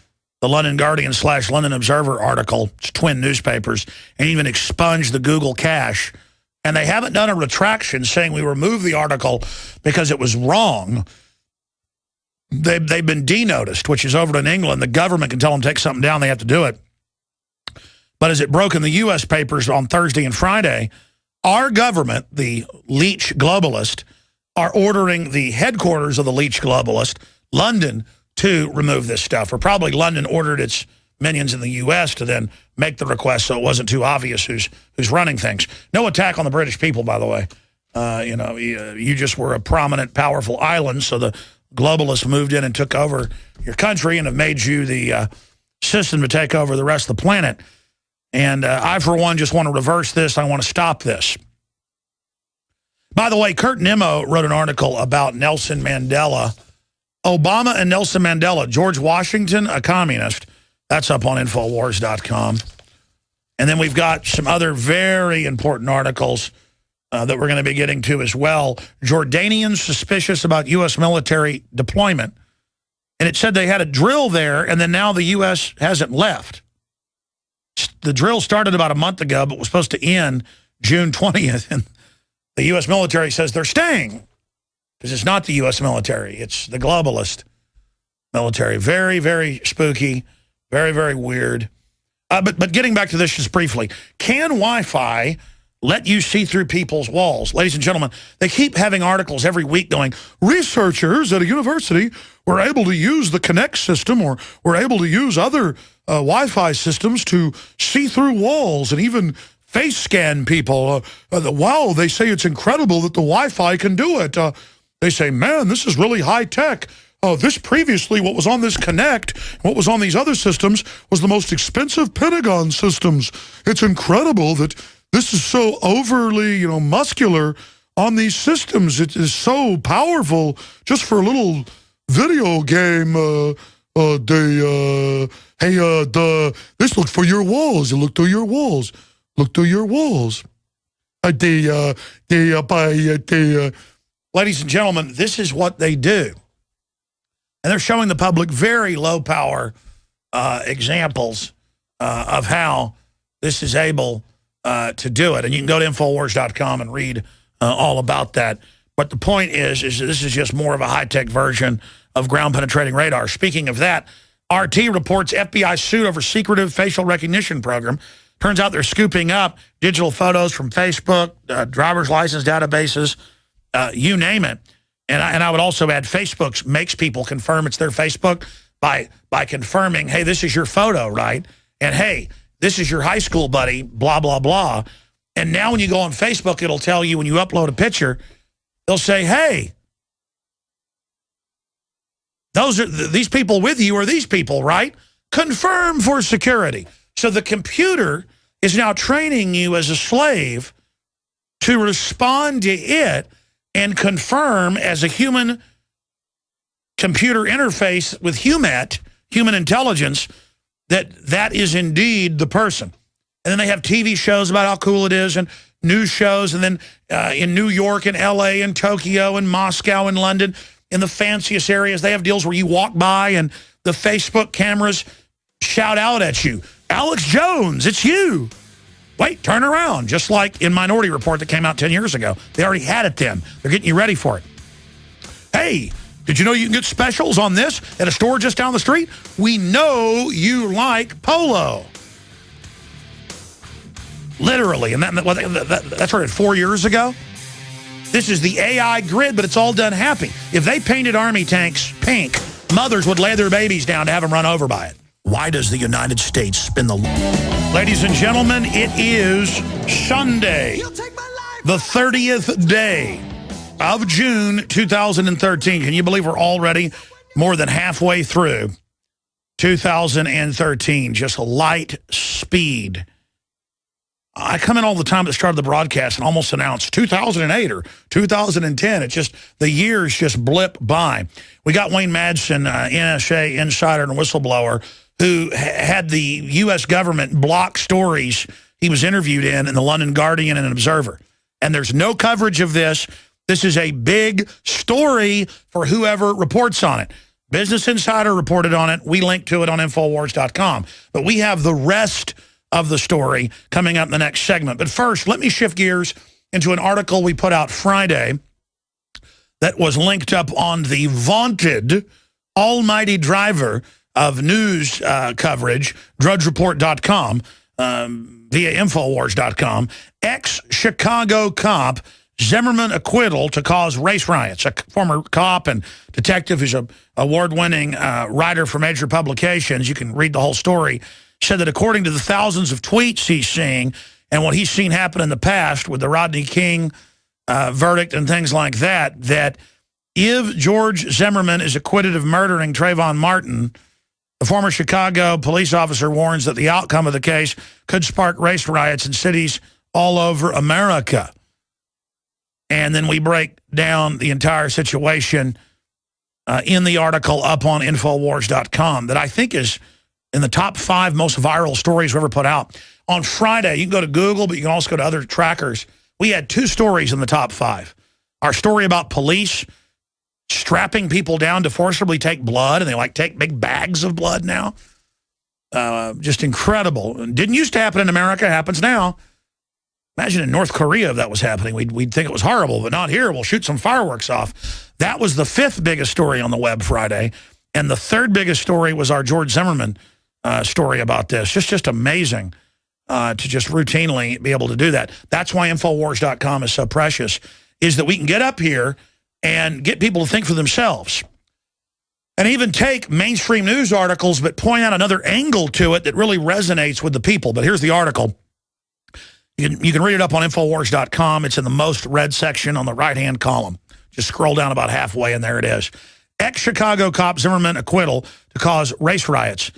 the London Guardian / London Observer article, it's twin newspapers, and even expunged the Google cache. And they haven't done a retraction saying we removed the article because it was wrong. They've been denoticed, which is over in England. The government can tell them to take something down. They have to do it. But as it broke in the U.S. papers on Thursday and Friday, our government, the leech globalist, are ordering the headquarters of the leech globalist, London, to remove this stuff. Or probably London ordered its minions in the U.S. to then make the request so it wasn't too obvious who's running things. No attack on the British people, by the way. You just were a prominent, powerful island, so the globalists moved in and took over your country and have made you the system to take over the rest of the planet. And I, for one, just want to reverse this. I want to stop this. By the way, Kurt Nimmo wrote an article about Nelson Mandela. Obama and Nelson Mandela, George Washington, a communist. That's up on Infowars.com. And then we've got some other very important articles that we're going to be getting to as well. Jordanians suspicious about U.S. military deployment. And it said they had a drill there, and then now the U.S. hasn't left. The drill started about a month ago, but was supposed to end June 20th. And the U.S. military says they're staying. Because it's not the U.S. military. It's the globalist military. Very, very spooky. Very, very weird. But getting back to this just briefly. Can Wi-Fi let you see through people's walls? Ladies and gentlemen, they keep having articles every week going, researchers at a university were able to use the Connect system or were able to use other Wi-Fi systems to see through walls and even face scan people. Wow, they say it's incredible that the Wi-Fi can do it. They say, man, this is really high tech. This previously, what was on this Connect, what was on these other systems, was the most expensive Pentagon systems. It's incredible that this is so overly, muscular on these systems. It is so powerful just for a little video game. This look for your walls. You look through your walls. Look through your walls. Ladies and gentlemen, this is what they do. And they're showing the public very low-power examples of how this is able to do it. And you can go to Infowars.com and read all about that. But the point is that this is just more of a high-tech version of ground-penetrating radar. Speaking of that, RT reports FBI suit over secretive facial recognition program. Turns out they're scooping up digital photos from Facebook, driver's license databases, you name it. And I would also add Facebook makes people confirm it's their Facebook by confirming, hey, this is your photo, right? And, hey, this is your high school buddy, blah, blah, blah. And now when you go on Facebook, it'll tell you when you upload a picture, they'll say, hey, these people with you are these people, right? Confirm for security. So the computer is now training you as a slave to respond to it and confirm as a human computer interface with human intelligence, that is indeed the person. And then they have TV shows about how cool it is and news shows. And then in New York and LA and Tokyo and Moscow and London, in the fanciest areas, they have deals where you walk by and the Facebook cameras shout out at you. Alex Jones, it's you. Wait, turn around. Just like in Minority Report that came out 10 years ago. They already had it then. They're getting you ready for it. Hey, did you know you can get specials on this at a store just down the street? We know you like Polo. Literally. And that started 4 years ago. This is the AI grid, but it's all done happy. If they painted army tanks pink, mothers would lay their babies down to have them run over by it. Why does the United States spin the... Ladies and gentlemen, it is Sunday, the 30th day of June 2013. Can you believe we're already more than halfway through 2013? Just light speed. I come in all the time at the start of the broadcast and almost announce 2008 or 2010. It's just, the years just blip by. We got Wayne Madsen, NSA insider and whistleblower, who had the U.S. government block stories he was interviewed in the London Guardian and Observer. And there's no coverage of this. This is a big story for whoever reports on it. Business Insider reported on it. We linked to it on Infowars.com. But we have the rest of the story coming up in the next segment. But first, let me shift gears into an article we put out Friday that was linked up on the vaunted almighty driver of news coverage, drudgereport.com, via Infowars.com. Ex-Chicago cop Zimmermann acquittal to cause race riots. A former cop and detective who's an award-winning writer for major publications, you can read the whole story, said that according to the thousands of tweets he's seeing and what he's seen happen in the past with the Rodney King verdict and things like that, that if George Zimmermann is acquitted of murdering Trayvon Martin, the former Chicago police officer warns that the outcome of the case could spark race riots in cities all over America. And then we break down the entire situation in the article up on Infowars.com that I think is in the top 5 most viral stories we ever put out. On Friday, you can go to Google, but you can also go to other trackers. We had 2 stories in the top 5. Our story about police strapping people down to forcibly take blood, and they take big bags of blood now. Just incredible. Didn't used to happen in America, happens now. Imagine in North Korea if that was happening. We'd think it was horrible, but not here. We'll shoot some fireworks off. That was the 5th biggest story on the web Friday. And the 3rd biggest story was our George Zimmermann story about this. Just amazing to just routinely be able to do that. That's why Infowars.com is so precious, is that we can get up here and get people to think for themselves. And even take mainstream news articles, but point out another angle to it that really resonates with the people. But here's the article. You can read it up on Infowars.com. It's in the most read section on the right-hand column. Just scroll down about halfway, and there it is. Ex-Chicago cop Zimmermann acquittal to cause race riots.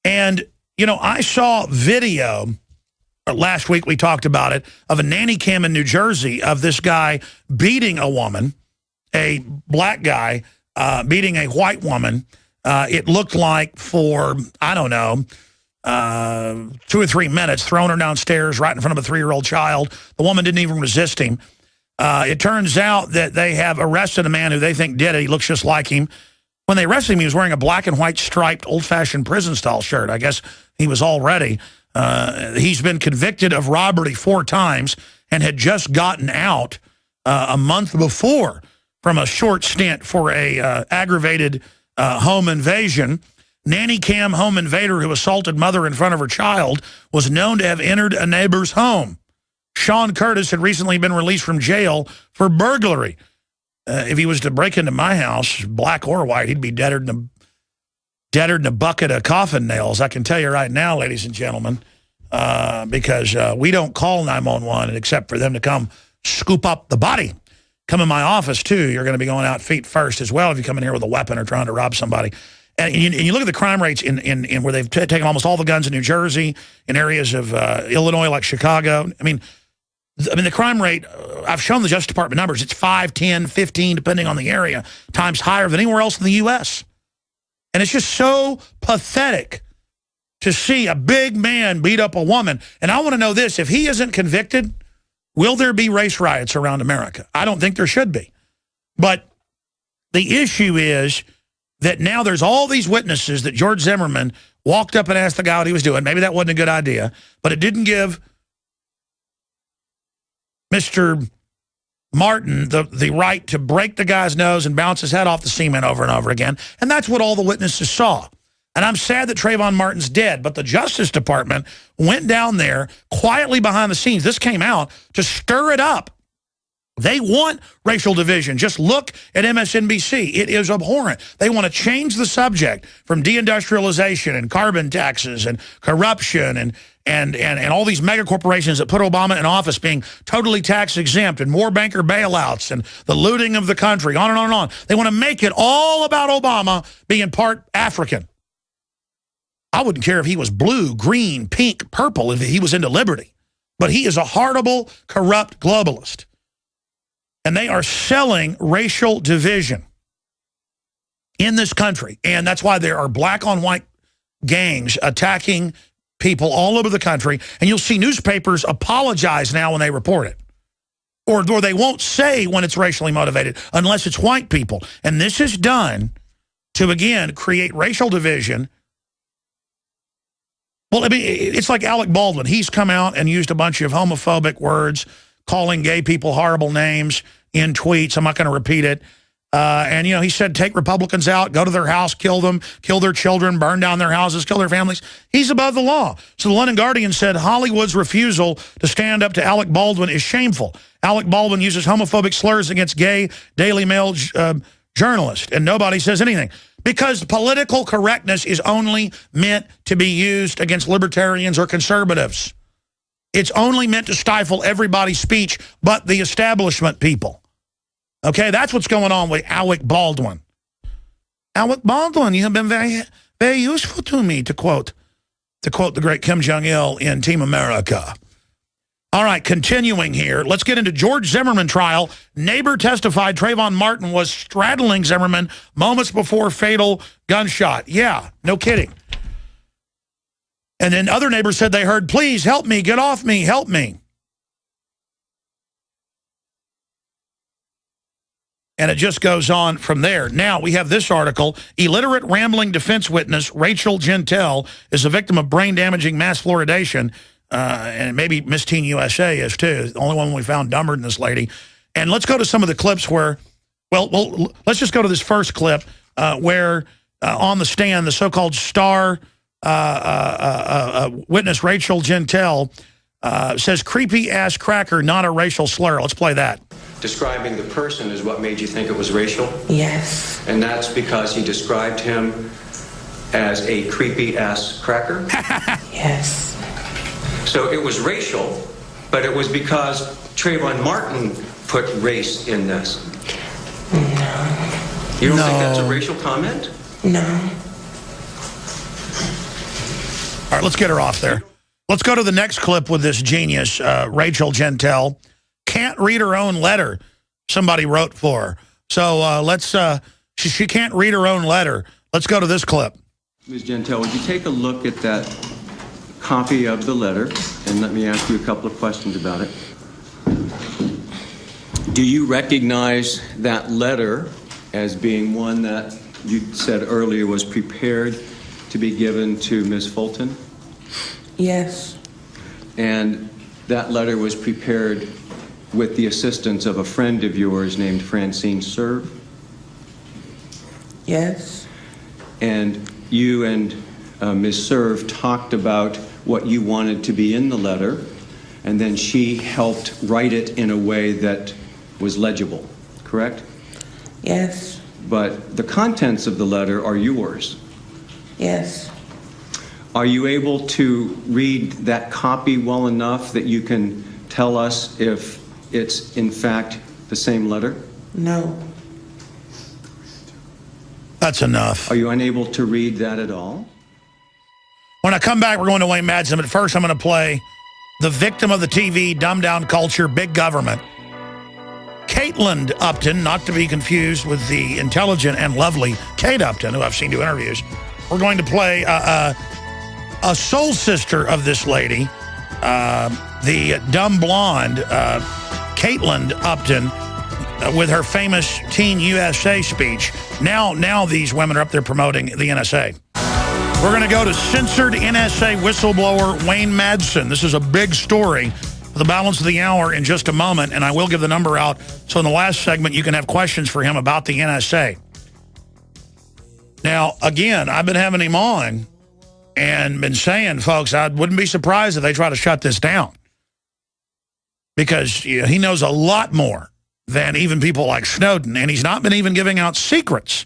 And, you know, I saw video, last week we talked about it, of a nanny cam in New Jersey of this guy beating a woman, a black guy beating a white woman. It looked like for, I don't know, 2 or 3 minutes, throwing her downstairs right in front of a 3-year-old child. The woman didn't even resist him. It turns out that they have arrested a man who they think did it. He looks just like him. When they arrested him, he was wearing a black and white striped old-fashioned prison-style shirt. I guess he was all ready. He's been convicted of robbery 4 times and had just gotten out a month before from a short stint for a aggravated home invasion. Nanny cam home invader who assaulted mother in front of her child was known to have entered a neighbor's home. Sean Curtis had recently been released from jail for burglary. If he was to break into my house, black or white, he'd be deader than a bucket of coffin nails. I can tell you right now, ladies and gentlemen, because we don't call 911 except for them to come scoop up the body. Come in my office, too. You're going to be going out feet first as well if you come in here with a weapon or trying to rob somebody. And you look at the crime rates in where they've taken almost all the guns in New Jersey, in areas of Illinois like Chicago. I mean, the crime rate, I've shown the Justice Department numbers. It's 5, 10, 15, depending on the area, times higher than anywhere else in the U.S. And it's just so pathetic to see a big man beat up a woman. And I want to know this. If he isn't convicted, will there be race riots around America? I don't think there should be. But the issue is that now there's all these witnesses that George Zimmermann walked up and asked the guy what he was doing. Maybe that wasn't a good idea, but it didn't give Mr. Martin the right to break the guy's nose and bounce his head off the cement over and over again. And that's what all the witnesses saw. And I'm sad that Trayvon Martin's dead, but the Justice Department went down there quietly behind the scenes. This came out to stir it up. They want racial division. Just look at MSNBC. It is abhorrent. They want to change the subject from deindustrialization and carbon taxes and corruption and all these mega corporations that put Obama in office being totally tax exempt and more banker bailouts and the looting of the country, on and on and on. They want to make it all about Obama being part African. I wouldn't care if he was blue, green, pink, purple, if he was into liberty. But he is a horrible, corrupt globalist. And they are selling racial division in this country. And that's why there are black on white gangs attacking people all over the country. And you'll see newspapers apologize now when they report it. Or they won't say when it's racially motivated unless it's white people. And this is done to, again, create racial division. Well, I mean, it's like Alec Baldwin. He's come out and used a bunch of homophobic words, calling gay people horrible names in tweets. I'm not going to repeat it. And, you know, he said, take Republicans out, go to their house, kill them, kill their children, burn down their houses, kill their families. He's above the law. So the London Guardian said Hollywood's refusal to stand up to Alec Baldwin is shameful. Alec Baldwin uses homophobic slurs against gay Daily Mail journalists, and nobody says anything. Because political correctness is only meant to be used against libertarians or conservatives. It's only meant to stifle everybody's speech but the establishment people. Okay, that's what's going on with Alec Baldwin. Alec Baldwin, you have been very, very useful to me, to quote the great Kim Jong-il in Team America. All right, continuing here. Let's get into George Zimmermann trial. Neighbor testified Trayvon Martin was straddling Zimmermann moments before fatal gunshot. Yeah, no kidding. And then other neighbors said they heard, please help me, get off me, help me. And it just goes on from there. Now, we have this article. Illiterate, rambling defense witness Rachel Gentile is a victim of brain-damaging mass fluoridation. And maybe Miss Teen USA is, too. The only one we found dumber than this lady. And let's go to some of the clips where, well, let's just go to this first clip where on the stand, the so-called star witness Rachel Gentile says, creepy-ass cracker, not a racial slur. Let's play that. Describing the person is what made you think it was racial? Yes. And that's because he described him as a creepy-ass cracker? Yes. So it was racial, but it was because Trayvon Martin put race in this. No. You don't think that's a racial comment? No. All right, let's get her off there. Let's go to the next clip with this genius, Rachel Gentile. Can't read her own letter somebody wrote for her. So she can't read her own letter. Let's go to this clip. Ms. Gentile, would you take a look at that copy of the letter, and let me ask you a couple of questions about it. Do you recognize that letter as being one that you said earlier was prepared to be given to Ms. Fulton? Yes. And that letter was prepared with the assistance of a friend of yours named Francine Serve? Yes. And you and Ms. Serve talked about what you wanted to be in the letter, and then she helped write it in a way that was legible, correct? Yes. But the contents of the letter are yours. Yes. Are you able to read that copy well enough that you can tell us if it's in fact the same letter? No. That's enough. Are you unable to read that at all? When I come back, we're going to Wayne Madsen, but first I'm going to play the victim of the TV, dumbed-down culture, big government. Caitlin Upton, not to be confused with the intelligent and lovely Kate Upton, who I've seen do interviews. We're going to play a soul sister of this lady, the dumb blonde Caitlin Upton, with her famous Teen USA speech. Now these women are up there promoting the NSA. We're going to go to censored NSA whistleblower Wayne Madsen. This is a big story for the balance of the hour in just a moment, and I will give the number out so in the last segment you can have questions for him about the NSA. Now, again, I've been having him on and been saying, folks, I wouldn't be surprised if they try to shut this down, because he knows a lot more than even people like Snowden, and he's not been even giving out secrets.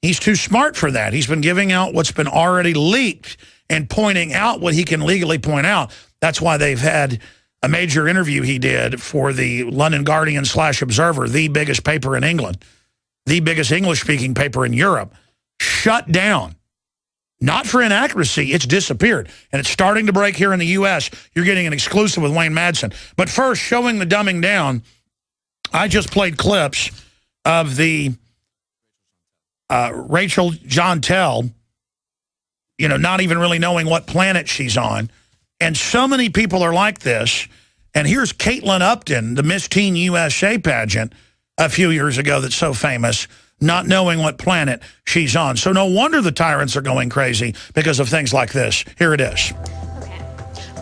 He's too smart for that. He's been giving out what's been already leaked and pointing out what he can legally point out. That's why they've had a major interview he did for the London Guardian / Observer, the biggest paper in England, the biggest English-speaking paper in Europe, shut down. Not for inaccuracy, it's disappeared. And it's starting to break here in the U.S. You're getting an exclusive with Wayne Madsen. But first, showing the dumbing down, I just played clips of the Rachel Jeantel, not even really knowing what planet she's on. And so many people are like this. And here's Caitlin Upton, the Miss Teen USA pageant a few years ago that's so famous, not knowing what planet she's on. So no wonder the tyrants are going crazy because of things like this. Here it is. Okay.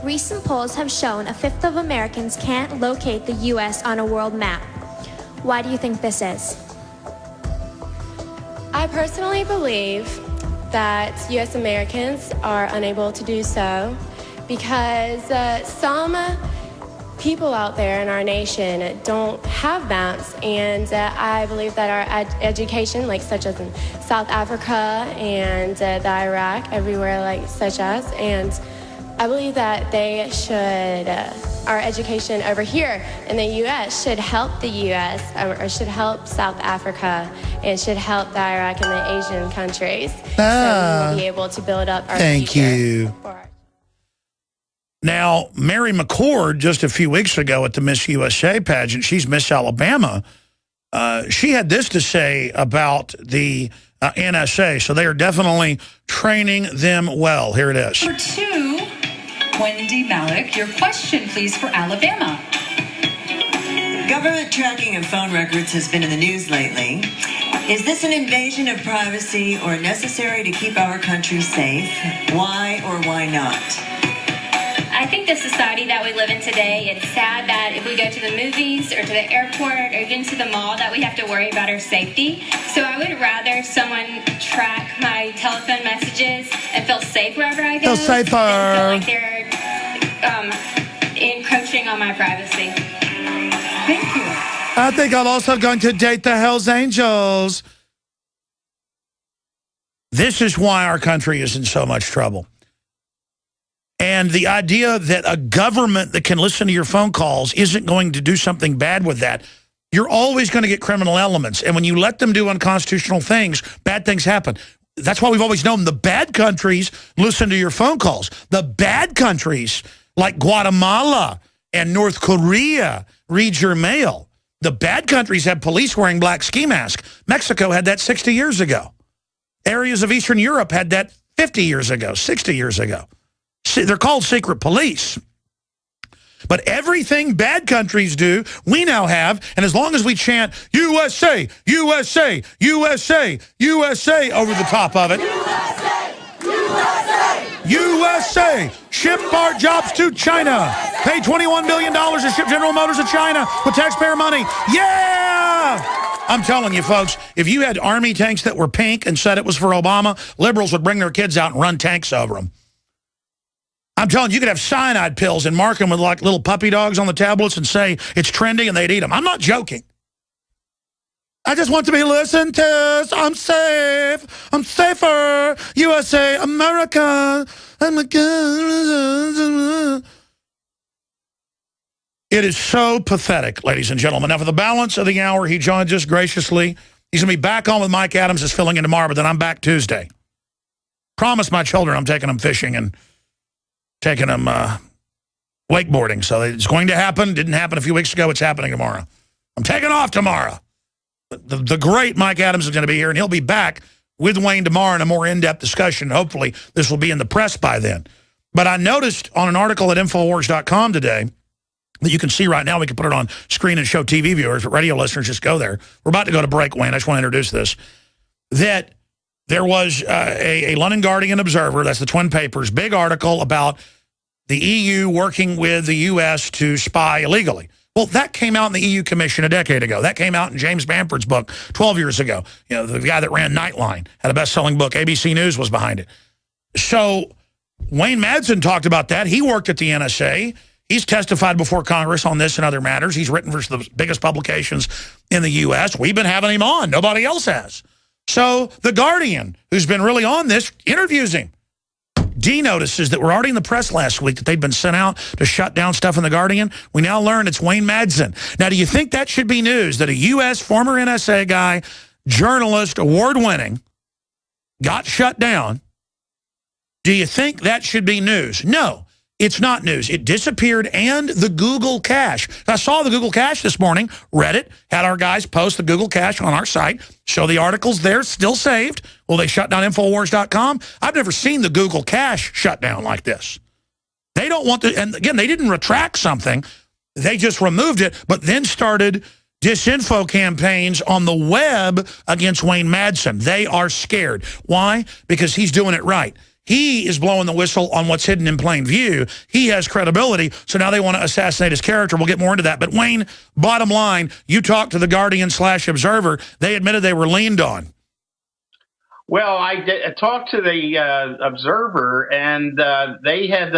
Recent polls have shown a fifth of Americans can't locate the U.S. on a world map. Why do you think this is? I personally believe that U.S. Americans are unable to do so because some people out there in our nation don't have maps, and I believe that our education, such as in South Africa and the Iraq, everywhere such as, and I believe that they should, our education over here in the U.S. should help the U.S. or should help South Africa and should help the Iraq and the Asian countries. So we will be able to build up our Thank future. you. Now, Mary McCord, just a few weeks ago at the Miss USA pageant, she's Miss Alabama, she had this to say about the NSA. So they are definitely training them well. Here it is. Number 2, Wendy Malik, your question, please, for Alabama. Government tracking of phone records has been in the news lately. Is this an invasion of privacy or necessary to keep our country safe? Why or why not? I think the society that we live in today, it's sad that if we go to the movies or to the airport or even to the mall that we have to worry about our safety. So I would rather someone track my telephone messages and feel safe wherever I go. Feel safer. Than feel like they're encroaching on my privacy. Thank you. I think I'm also going to date the Hells Angels. This is why our country is in so much trouble. And the idea that a government that can listen to your phone calls isn't going to do something bad with that. You're always going to get criminal elements. And when you let them do unconstitutional things, bad things happen. That's why we've always known the bad countries listen to your phone calls. The bad countries like Guatemala and North Korea read your mail. The bad countries have police wearing black ski masks. Mexico had that 60 years ago. Areas of Eastern Europe had that 50 years ago, 60 years ago. They're called secret police. But everything bad countries do, we now have, and as long as we chant, USA, USA, USA, USA over the top of it. USA, USA, USA, ship our jobs to China. Pay $21 billion to ship General Motors to China with taxpayer money. Yeah! I'm telling you, folks, if you had army tanks that were pink and said it was for Obama, liberals would bring their kids out and run tanks over them. I'm telling you, you could have cyanide pills and mark them with like little puppy dogs on the tablets and say it's trendy and they'd eat them. I'm not joking. I just want to be listened to. I'm safe. I'm safer. USA, America. It is so pathetic, ladies and gentlemen. Now, for the balance of the hour, he joins us graciously. He's going to be back on with Mike Adams is filling in tomorrow, but then I'm back Tuesday. Promise my children I'm taking them fishing and taking them wakeboarding. So it's going to happen. Didn't happen a few weeks ago. It's happening tomorrow. I'm taking off tomorrow. The great Mike Adams is going to be here, and he'll be back with Wayne tomorrow in a more in-depth discussion. Hopefully, this will be in the press by then. But I noticed on an article at Infowars.com today that you can see right now, we can put it on screen and show TV viewers, but radio listeners, just go there. We're about to go to break, Wayne. I just want to introduce this. That there was a London Guardian Observer, that's the Twin Papers, big article about the EU working with the U.S. to spy illegally. Well, that came out in the EU Commission a decade ago. That came out in James Bamford's book 12 years ago. You know, the guy that ran Nightline, had a best-selling book. ABC News was behind it. So Wayne Madsen talked about that. He worked at the NSA. He's testified before Congress on this and other matters. He's written for the biggest publications in the U.S. We've been having him on. Nobody else has. So The Guardian, who's been really on this, interviews him. D notices that were already in the press last week that they'd been sent out to shut down stuff in The Guardian. We now learn it's Wayne Madsen. Now, do you think that should be news that a U.S. former NSA guy, journalist, award-winning, got shut down? Do you think that should be news? No. It's not news. It disappeared, and the Google cache. I saw the Google cache this morning, read it, had our guys post the Google cache on our site, show the articles there, still saved. Well, they shut down Infowars.com. I've never seen the Google cache shut down like this. They don't want to, and again, they didn't retract something. They just removed it, but then started disinfo campaigns on the web against Wayne Madsen. They are scared. Why? Because he's doing it right. He is blowing the whistle on what's hidden in plain view. He has credibility, so now they want to assassinate his character. We'll get more into that. But, Wayne, bottom line, you talked to the Guardian/Observer. They admitted they were leaned on. Well, I talked to the Observer, and they had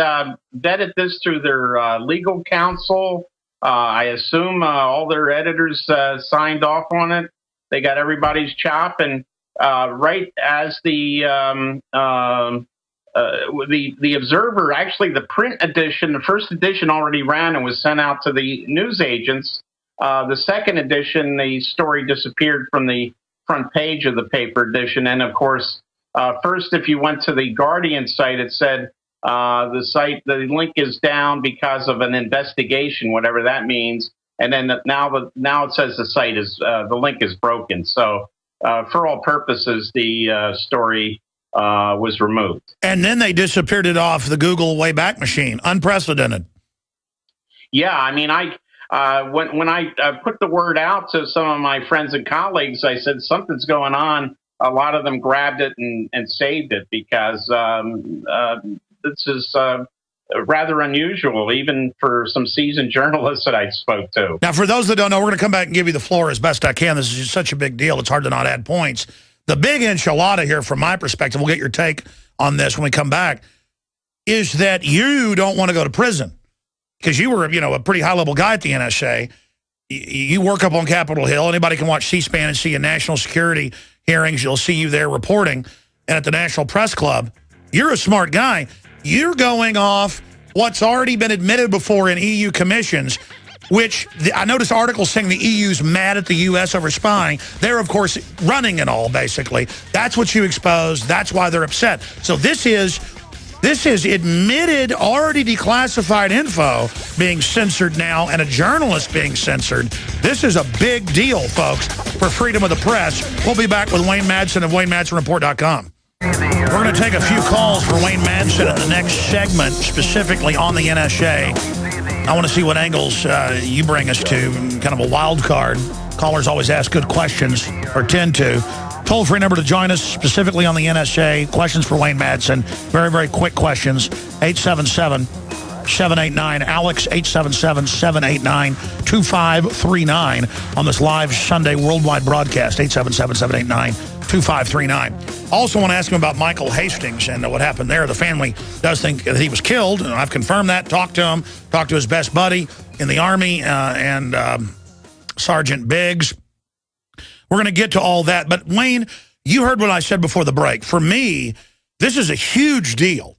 vetted this through their legal counsel. I assume all their editors signed off on it. They got everybody's chop, and right as the Observer, actually the print edition, the first edition already ran and was sent out to the news agents. The second edition, the story disappeared from the front page of the paper edition. And of course, first, if you went to the Guardian site, it said the link is down because of an investigation, whatever that means. And then now it says the link is broken. So for all purposes, the story was removed. And then they disappeared it off the Google Wayback Machine. Unprecedented. Yeah, I mean, when I put the word out to some of my friends and colleagues, I said something's going on. A lot of them grabbed it and saved it because this is rather unusual, even for some seasoned journalists that I spoke to. Now, for those that don't know, we're going to come back and give you the floor as best I can. This is just such a big deal. It's hard to not add points. The big enchilada here, from my perspective, we'll get your take on this when we come back, is that you don't want to go to prison because you were, a pretty high-level guy at the NSA. You work up on Capitol Hill. Anybody can watch C-SPAN and see in national security hearings. You'll see you there reporting. And at the National Press Club, you're a smart guy. You're going off what's already been admitted before in EU commissions, which I noticed articles saying the EU's mad at the U.S. over spying. They're, of course, running and all, basically. That's what you exposed. That's why they're upset. So this is admitted, already declassified info being censored now and a journalist being censored. This is a big deal, folks, for freedom of the press. We'll be back with Wayne Madsen of WayneMadsenReport.com. We're going to take a few calls for Wayne Madsen in the next segment, specifically on the NSA. I want to see what angles you bring us to, kind of a wild card. Callers always ask good questions, or tend to. Toll-free number to join us, specifically on the NSA. Questions for Wayne Madsen. Very, very quick questions. 877-789-ALEX, 877-789-2539 on this live Sunday worldwide broadcast, 877-789-2539. Also want to ask him about Michael Hastings and what happened there. The family does think that he was killed, and I've confirmed that, talked to him, talked to his best buddy in the Army, and Sergeant Biggs. We're going to get to all that. But, Wayne, you heard what I said before the break. For me, this is a huge deal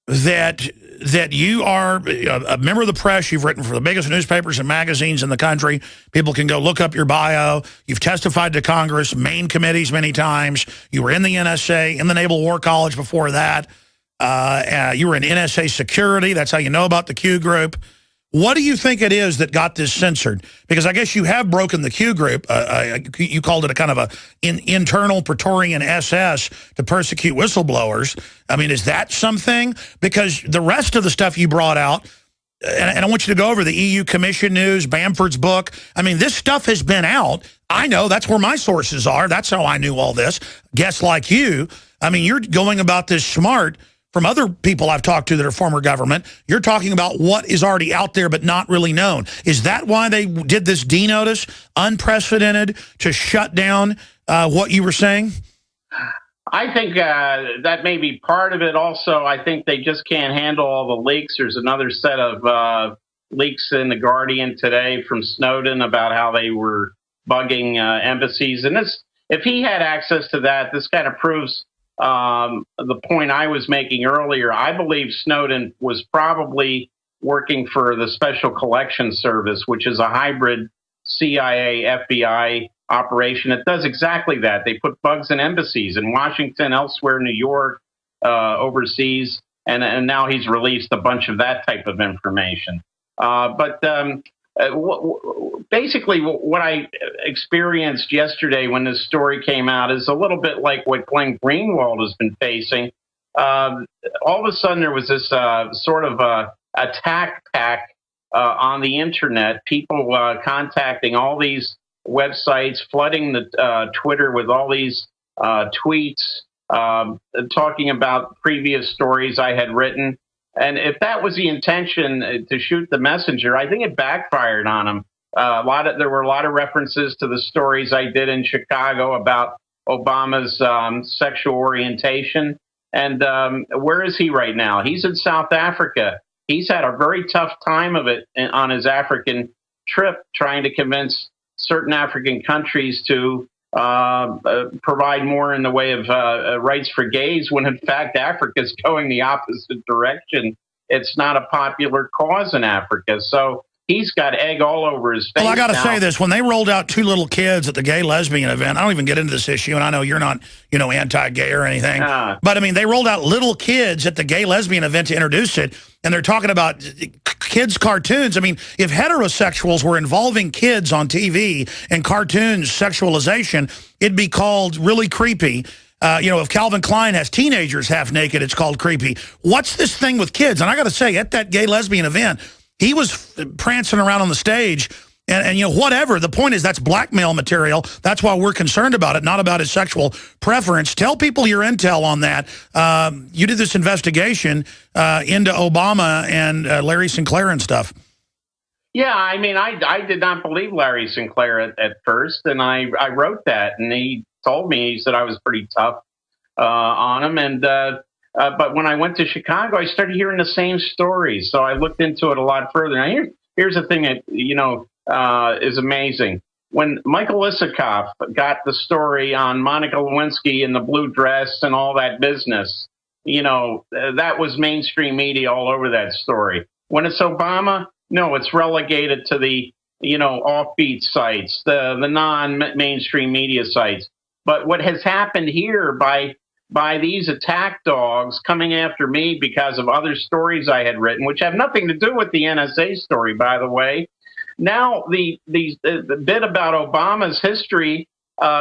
that you are a member of the press. You've written for the biggest newspapers and magazines in the country. People can go look up your bio. You've testified to Congress, main committees many times. You were in the NSA, in the Naval War College before that. You were in NSA security. That's how you know about the Q group. What do you think it is that got this censored? Because I guess you have broken the Q group. You called it a kind of internal Praetorian SS to persecute whistleblowers. I mean, is that something? Because the rest of the stuff you brought out, and I want you to go over the EU Commission news, Bamford's book. I mean, this stuff has been out. I know that's where my sources are. That's how I knew all this. Guests like you. I mean, you're going about this smart. From other people I've talked to that are former government, you're talking about what is already out there but not really known. Is that why they did this D-notice, unprecedented, to shut down what you were saying? I think that may be part of it. Also, I think they just can't handle all the leaks. There's another set of leaks in The Guardian today from Snowden about how they were bugging embassies. And this, if he had access to that, this kind of proves the point I was making earlier. I believe Snowden was probably working for the Special Collections Service, which is a hybrid CIA, FBI operation. It does exactly that. They put bugs in embassies in Washington, elsewhere, New York, overseas, and now he's released a bunch of that type of information. Basically, what I experienced yesterday when this story came out is a little bit like what Glenn Greenwald has been facing. All of a sudden, there was this sort of attack pack on the internet, people contacting all these websites, flooding the Twitter with all these tweets, talking about previous stories I had written. And if that was the intention to shoot the messenger, I think it backfired on him. There were a lot of references to the stories I did in Chicago about Obama's sexual orientation. And where is he right now? He's in South Africa. He's had a very tough time of it on his African trip, trying to convince certain African countries to provide more in the way of rights for gays, when in fact Africa's going the opposite direction. It's not a popular cause in Africa. So he's got egg all over his face. Well, I got to say this. When they rolled out two little kids at the gay lesbian event, I don't even get into this issue, and I know you're not, anti-gay or anything. But, I mean, they rolled out little kids at the gay lesbian event to introduce it, and they're talking about kids' cartoons. I mean, if heterosexuals were involving kids on TV and cartoons, sexualization, it'd be called really creepy. If Calvin Klein has teenagers half naked, it's called creepy. What's this thing with kids? And I got to say, at that gay lesbian event, he was prancing around on the stage, and whatever. The point is, that's blackmail material. That's why we're concerned about it, not about his sexual preference. Tell people your intel on that. You did this investigation into Obama and Larry Sinclair and stuff. Yeah, I mean, I did not believe Larry Sinclair at first, and I wrote that, and he told me, he said I was pretty tough on him, and but when I went to Chicago, I started hearing the same stories, so I looked into it a lot further. Now, here's the thing that, is amazing. When Michael Isikoff got the story on Monica Lewinsky and the blue dress and all that business, that was mainstream media all over that story. When it's Obama, no, it's relegated to the, offbeat sites, the non-mainstream media sites. But what has happened here by these attack dogs coming after me because of other stories I had written, which have nothing to do with the NSA story, by the way. Now, the bit about Obama's history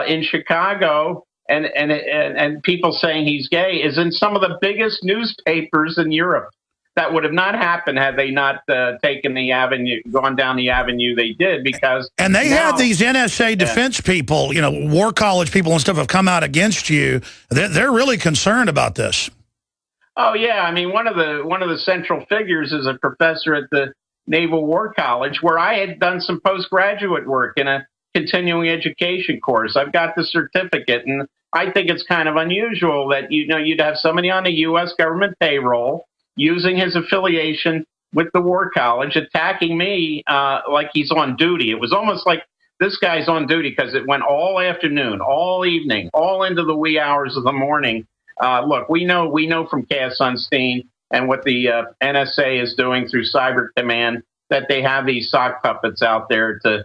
in Chicago and people saying he's gay is in some of the biggest newspapers in Europe. That would have not happened had they not gone down the avenue they did, because and they had these NSA defense people, war college people and stuff have come out against you. They're really concerned about this. Oh yeah, I mean one of the central figures is a professor at the Naval War College, where I had done some postgraduate work in a continuing education course. I've got the certificate, and I think it's kind of unusual that you'd have somebody on the U.S. government payroll using his affiliation with the War College, attacking me like he's on duty. It was almost like this guy's on duty, because it went all afternoon, all evening, all into the wee hours of the morning. Look, we know from Cass Sunstein and what the NSA is doing through Cyber Command that they have these sock puppets out there to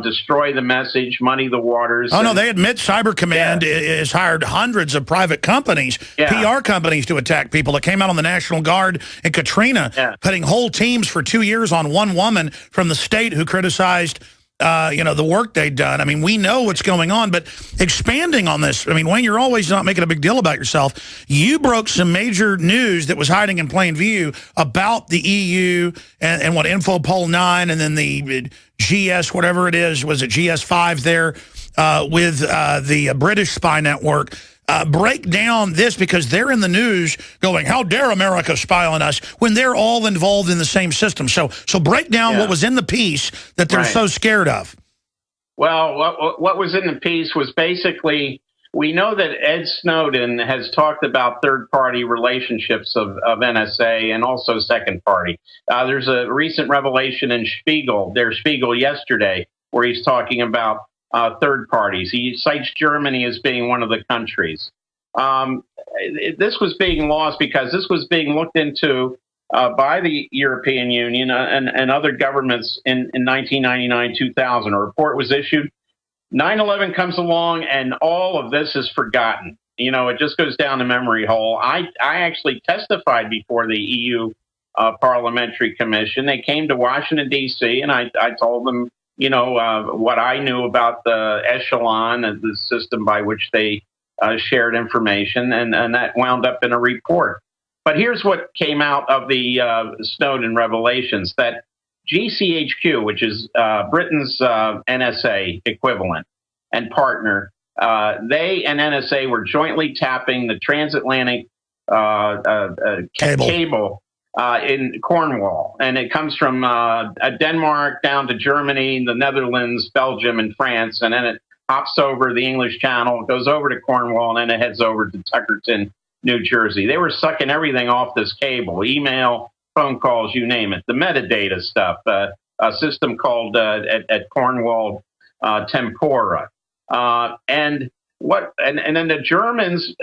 destroy the message, muddy the waters. Oh, no, they admit Cyber Command has hired hundreds of private companies, PR companies, to attack people. It came out on the National Guard and Katrina, putting whole teams for 2 years on one woman from the state who criticized the work they'd done. I mean, we know what's going on, but expanding on this, I mean, Wayne, you're always not making a big deal about yourself. You broke some major news that was hiding in plain view about the EU and what Infopol 9 and then the GS, whatever it is, was it GS5 there with the British spy network. Break down this, because they're in the news going, how dare America spy on us, when they're all involved in the same system. So break down what was in the piece that they're so scared of. Well, what was in the piece was basically, we know that Ed Snowden has talked about third-party relationships of NSA and also second-party. There's a recent revelation in Spiegel yesterday, where he's talking about third parties. He cites Germany as being one of the countries. This was being lost because this was being looked into by the European Union and other governments in 1999-2000. A report was issued. 9/11 comes along, and all of this is forgotten. It just goes down the memory hole. I actually testified before the EU Parliamentary Commission. They came to Washington, D.C., and I told them what I knew about the echelon and the system by which they shared information, and that wound up in a report. But here's what came out of the Snowden revelations, that GCHQ, which is Britain's NSA equivalent and partner, they and NSA were jointly tapping the transatlantic cable in Cornwall, and it comes from Denmark down to Germany, the Netherlands, Belgium, and France, and then it hops over the English Channel, goes over to Cornwall, and then it heads over to Tuckerton, New Jersey. They were sucking everything off this cable, email, phone calls, you name it, the metadata stuff, a system called at Cornwall Tempora, and then the Germans,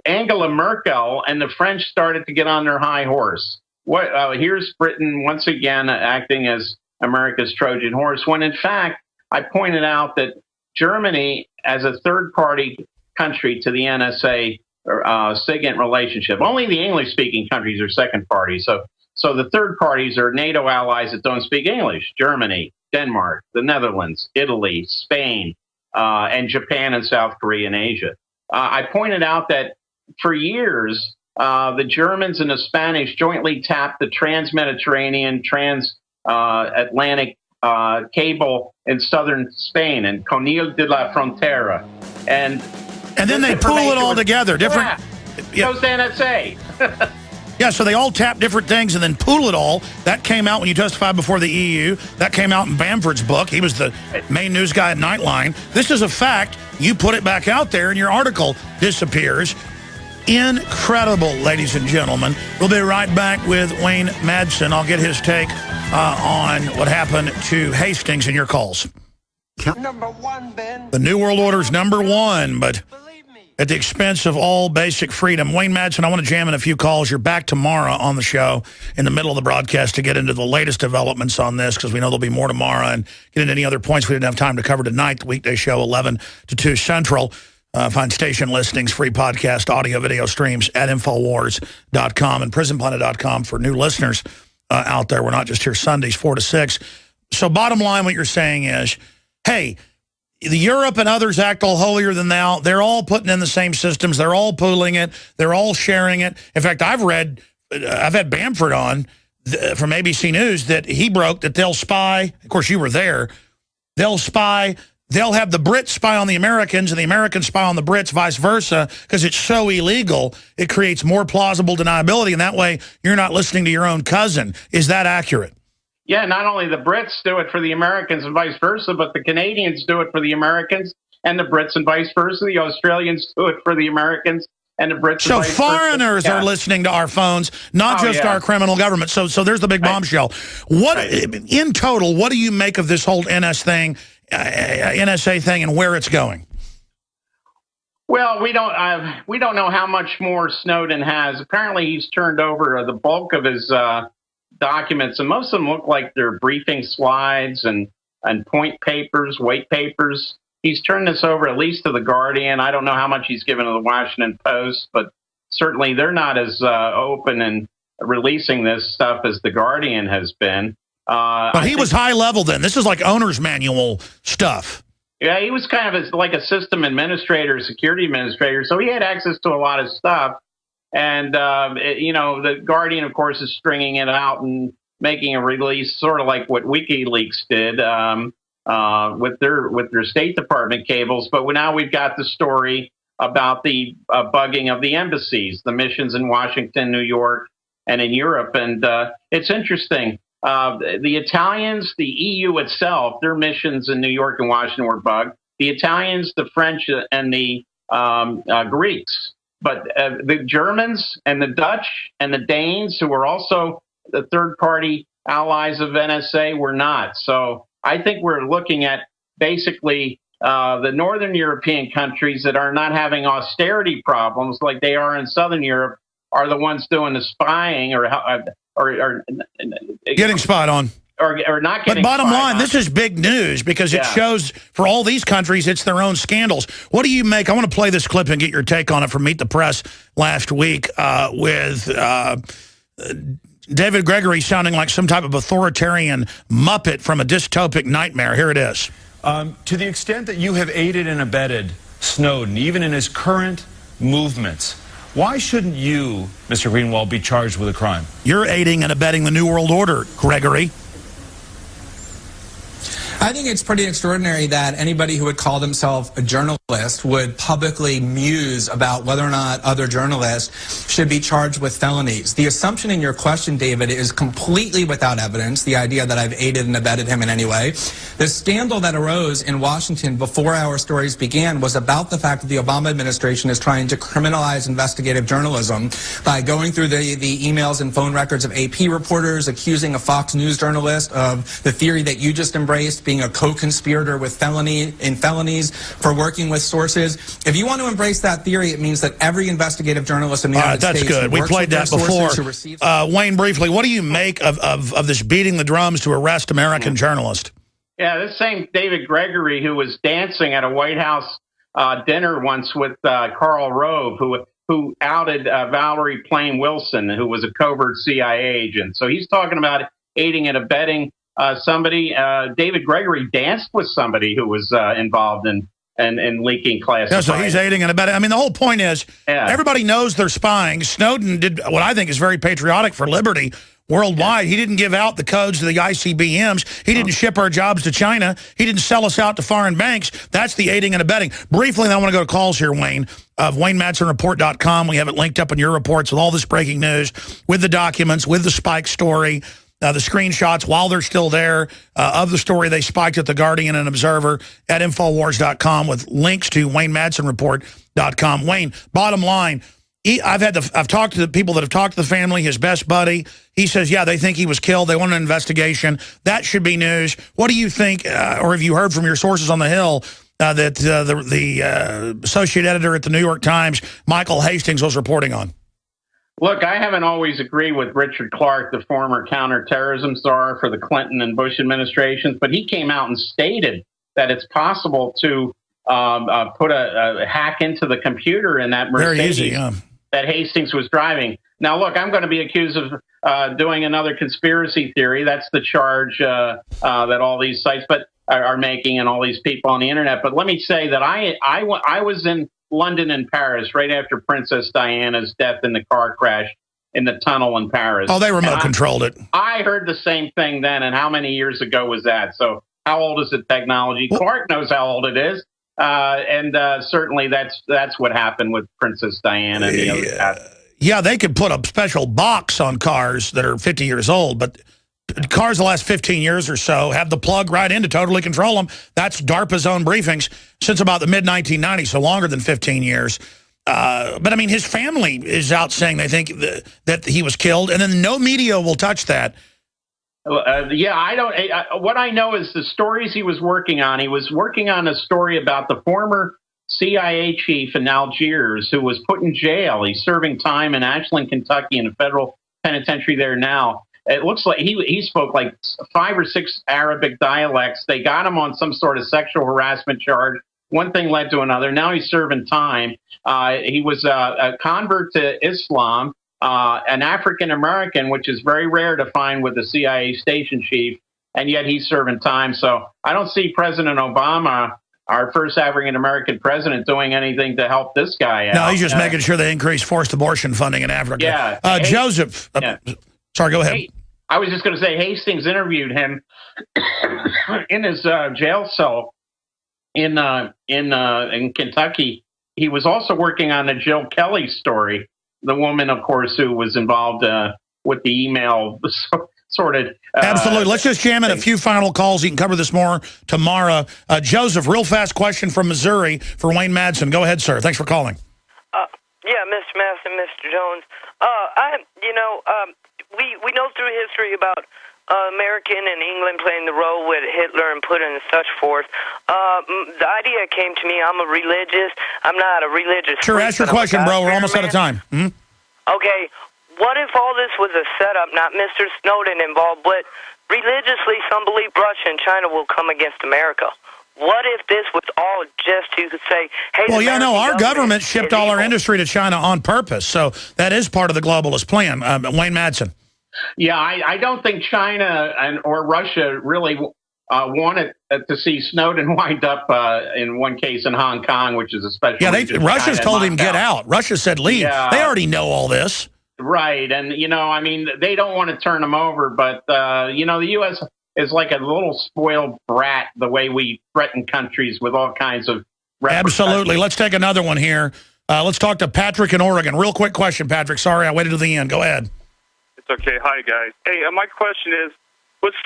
Angela Merkel and the French started to get on their high horse. Here's Britain once again acting as America's Trojan horse, when in fact I pointed out that Germany, as a third-party country to the NSA SIGINT relationship, only the English-speaking countries are second party. So the third parties are NATO allies that don't speak English: Germany, Denmark, the Netherlands, Italy, Spain, and Japan and South Korea and Asia. I pointed out that for years, the Germans and the Spanish jointly tapped the trans-Mediterranean, trans-Atlantic cable in southern Spain and Conil de la Frontera. And then they pool it all together. Different. Goes to NSA. Yeah, so they all tap different things and then pool it all. That came out when you testified before the EU. That came out in Bamford's book. He was the main news guy at Nightline. This is a fact. You put it back out there and your article disappears. Incredible, ladies and gentlemen. We'll be right back with Wayne Madsen. I'll get his take on what happened to Hastings in your calls. Number one, Ben. The New World Order's number one, but at the expense of all basic freedom. Wayne Madsen, I want to jam in a few calls. You're back tomorrow on the show in the middle of the broadcast to get into the latest developments on this, because we know there'll be more tomorrow, and get into any other points we didn't have time to cover tonight. The weekday show, 11 to 2 Central. Find station listings, free podcast, audio, video streams at Infowars.com and prisonplanet.com for new listeners out there. We're not just here Sundays, 4 to 6. So bottom line, what you're saying is, hey, Europe and others act all holier than thou. They're all putting in the same systems. They're all pooling it. They're all sharing it. In fact, I've had Bamford on from ABC News that he broke that they'll spy. Of course, you were there. They'll spy. They'll have the Brits spy on the Americans and the Americans spy on the Brits, vice versa, because it's so illegal. It creates more plausible deniability, and that way you're not listening to your own cousin. Is that accurate? Yeah, not only the Brits do it for the Americans and vice versa, but the Canadians do it for the Americans and the Brits and vice versa. The Australians do it for the Americans and the Brits. So and vice foreigners versa. are listening to our phones, not just our criminal government. So there's the big bombshell. What in total? What do you make of this whole NSA thing, and where it's going? Well, we don't know how much more Snowden has. Apparently, he's turned over the bulk of his documents, and most of them look like they're briefing slides and point papers, white papers. He's turned this over at least to the Guardian. I don't know how much he's given to the Washington Post, but certainly they're not as open in releasing this stuff as the Guardian has been. But he was high level then. This is like owner's manual stuff. Yeah, he was kind of like a system administrator, security administrator, so he had access to a lot of stuff. And, the Guardian, of course, is stringing it out and making a release, sort of like what WikiLeaks did with their State Department cables. But now we've got the story about the bugging of the embassies, the missions in Washington, New York, and in Europe. And it's interesting. The Italians, the EU itself, their missions in New York and Washington were bugged. The Italians, the French, and the Greeks. But the Germans and the Dutch and the Danes, who were also the third-party allies of NSA, were not. So I think we're looking at basically the Northern European countries that are not having austerity problems like they are in Southern Europe are the ones doing the spying or getting spied on. Or not getting. But bottom spied line, on. this is big news because it shows for all these countries, it's their own scandals. What do you make? I want to play this clip and get your take on it from Meet the Press last week with David Gregory sounding like some type of authoritarian Muppet from a dystopic nightmare. Here it is. To the extent that you have aided and abetted Snowden, even in his current movements, why shouldn't you, Mr. Greenwald, be charged with a crime? You're aiding and abetting the New World Order, Gregory. I think it's pretty extraordinary that anybody who would call themselves a journalist would publicly muse about whether or not other journalists should be charged with felonies. The assumption in your question, David, is completely without evidence, the idea that I've aided and abetted him in any way. The scandal that arose in Washington before our stories began was about the fact that the Obama administration is trying to criminalize investigative journalism by going through the emails and phone records of AP reporters, accusing a Fox News journalist of the theory that you just embraced, being a co-conspirator with felonies for working with sources. If you want to embrace that theory, it means that every investigative journalist in the United States that's good. We played that before. Wayne, briefly, what do you make of this beating the drums to arrest American journalists? Yeah, this same David Gregory, who was dancing at a White House dinner once with Karl Rove, who outed Valerie Plame Wilson, who was a covert CIA agent. So he's talking about aiding and abetting somebody. David Gregory danced with somebody who was involved in leaking classified. Yeah, so he's aiding and abetting. I mean, the whole point is everybody knows they're spying. Snowden did what I think is very patriotic for liberty worldwide. He didn't give out the codes to the ICBMs. He didn't ship our jobs to China. He didn't sell us out to foreign banks. That's the aiding and abetting. Briefly, I want to go to calls here, Wayne, of WayneMadsenReport.com. We have it linked up in your reports with all this breaking news, with the documents, with the spike story, the screenshots while they're still there of the story they spiked at the Guardian and Observer at Infowars.com with links to WayneMadsenReport.com. Wayne, bottom line, I've talked to the people that have talked to the family, his best buddy. He says, yeah, they think he was killed. They want an investigation. That should be news. What do you think, or have you heard from your sources on the Hill, that the associate editor at the New York Times, Michael Hastings, was reporting on? Look, I haven't always agreed with Richard Clark, the former counterterrorism czar for the Clinton and Bush administrations, but he came out and stated that it's possible to put a hack into the computer in that Mercedes that Hastings was driving. Now, look, I'm going to be accused of doing another conspiracy theory. That's the charge that all these sites. But are making, and all these people on the internet. But let me say that I was in London and Paris right after Princess Diana's death in the car crash in the tunnel in Paris. Oh, they remote controlled it. I heard the same thing then, and how many years ago was that? So how old is the technology? Well, Clark knows how old it is, and certainly that's what happened with Princess Diana and the other cats. Yeah, they could put a special box on cars that are 50 years old, but cars the last 15 years or so have the plug right in to totally control them. That's DARPA's own briefings since about the mid-1990s, so longer than 15 years. But, I mean, his family is out saying they think that he was killed, and then no media will touch that. Yeah, I don't. What I know is the stories he was working on. He was working on a story about the former CIA chief in Algiers who was put in jail. He's serving time in Ashland, Kentucky, in a federal penitentiary there now. It looks like he spoke like 5 or 6 Arabic dialects. They got him on some sort of sexual harassment charge. One thing led to another. Now he's serving time. He was a convert to Islam, an African-American, which is very rare to find with a CIA station chief, and yet he's serving time. So I don't see President Obama, our first African-American president, doing anything to help this guy out. No, he's just making sure they increase forced abortion funding in Africa. Yeah. Joseph, sorry, go ahead. I was just going to say, Hastings interviewed him in his jail cell in Kentucky. He was also working on the Jill Kelly story, the woman, of course, who was involved with the email sort of. Absolutely. Let's just jam in a few final calls. You can cover this more tomorrow. Joseph, real fast question from Missouri for Wayne Madsen. Go ahead, sir. Thanks for calling. Yeah, Mr. Madsen, Mr. Jones. We know through history about American and England playing the role with Hitler and Putin and such forth. The idea came to me. I'm not a religious. Sure, ask your question, bro. We're almost out of time. Mm-hmm. Okay, what if all this was a setup, not Mr. Snowden involved, but religiously some believe Russia and China will come against America? What if this was all just to say, hey... Well, yeah, no, our government shipped all our industry to China on purpose, so that is part of the globalist plan. Wayne Madsen. Yeah, I don't think China or Russia really wanted to see Snowden wind up in one case in Hong Kong, which is a special. Yeah, Russia's told him get out. Russia said leave. Yeah. They already know all this. Right, and I mean, they don't want to turn him over, but the U.S. is like a little spoiled brat. The way we threaten countries with all kinds of. Absolutely. Let's take another one here. Let's talk to Patrick in Oregon. Real quick question, Patrick. Sorry, I waited to the end. Go ahead. It's okay. Hi, guys. Hey, my question is,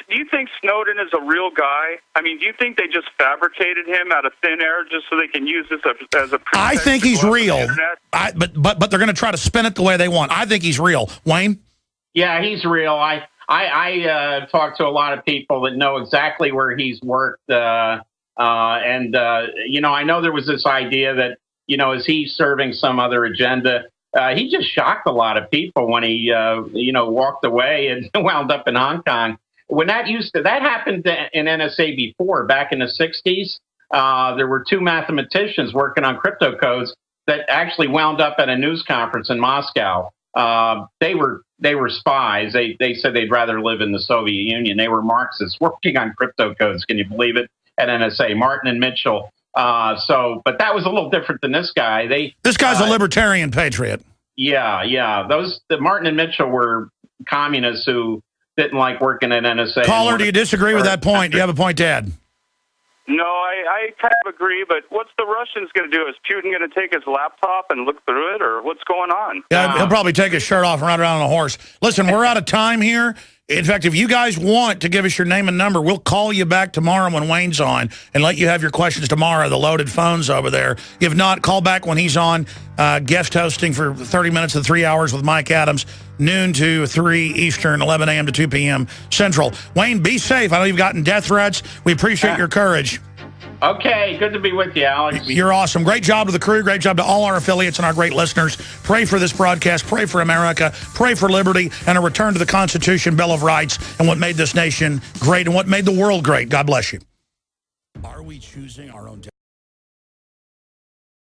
do you think Snowden is a real guy? I mean, do you think they just fabricated him out of thin air just so they can use this as a pretext? I think he's real. But they're going to try to spin it the way they want. I think he's real. Wayne? Yeah, he's real. I talked to a lot of people that know exactly where he's worked. I know there was this idea that, is he serving some other agenda? He just shocked a lot of people when he, walked away and wound up in Hong Kong. When that happened in NSA before, back in the 60s, there were 2 mathematicians working on crypto codes that actually wound up at a news conference in Moscow. They were spies. They said they'd rather live in the Soviet Union. They were Marxists working on crypto codes. Can you believe it? At NSA, Martin and Mitchell. But that was a little different than this guy. This guy's a libertarian patriot. Yeah. The Martin and Mitchell were communists who didn't like working at NSA. Caller, do you disagree with that point? Do you have a point to add? No, I kind of agree, but what's the Russians going to do? Is Putin going to take his laptop and look through it, or what's going on? Yeah, he'll probably take his shirt off and ride around on a horse. Listen, we're out of time here. In fact, if you guys want to give us your name and number, we'll call you back tomorrow when Wayne's on and let you have your questions tomorrow. The loaded phone's over there. If not, call back when he's on, guest hosting for 30 minutes to 3 hours with Mike Adams, noon to 3 Eastern, 11 a.m. to 2 p.m. Central. Wayne, be safe. I know you've gotten death threats. We appreciate your courage. Okay, good to be with you, Alex. You're awesome. Great job to the crew. Great job to all our affiliates and our great listeners. Pray for this broadcast. Pray for America. Pray for liberty and a return to the Constitution, Bill of Rights, and what made this nation great and what made the world great. God bless you. Are we choosing our own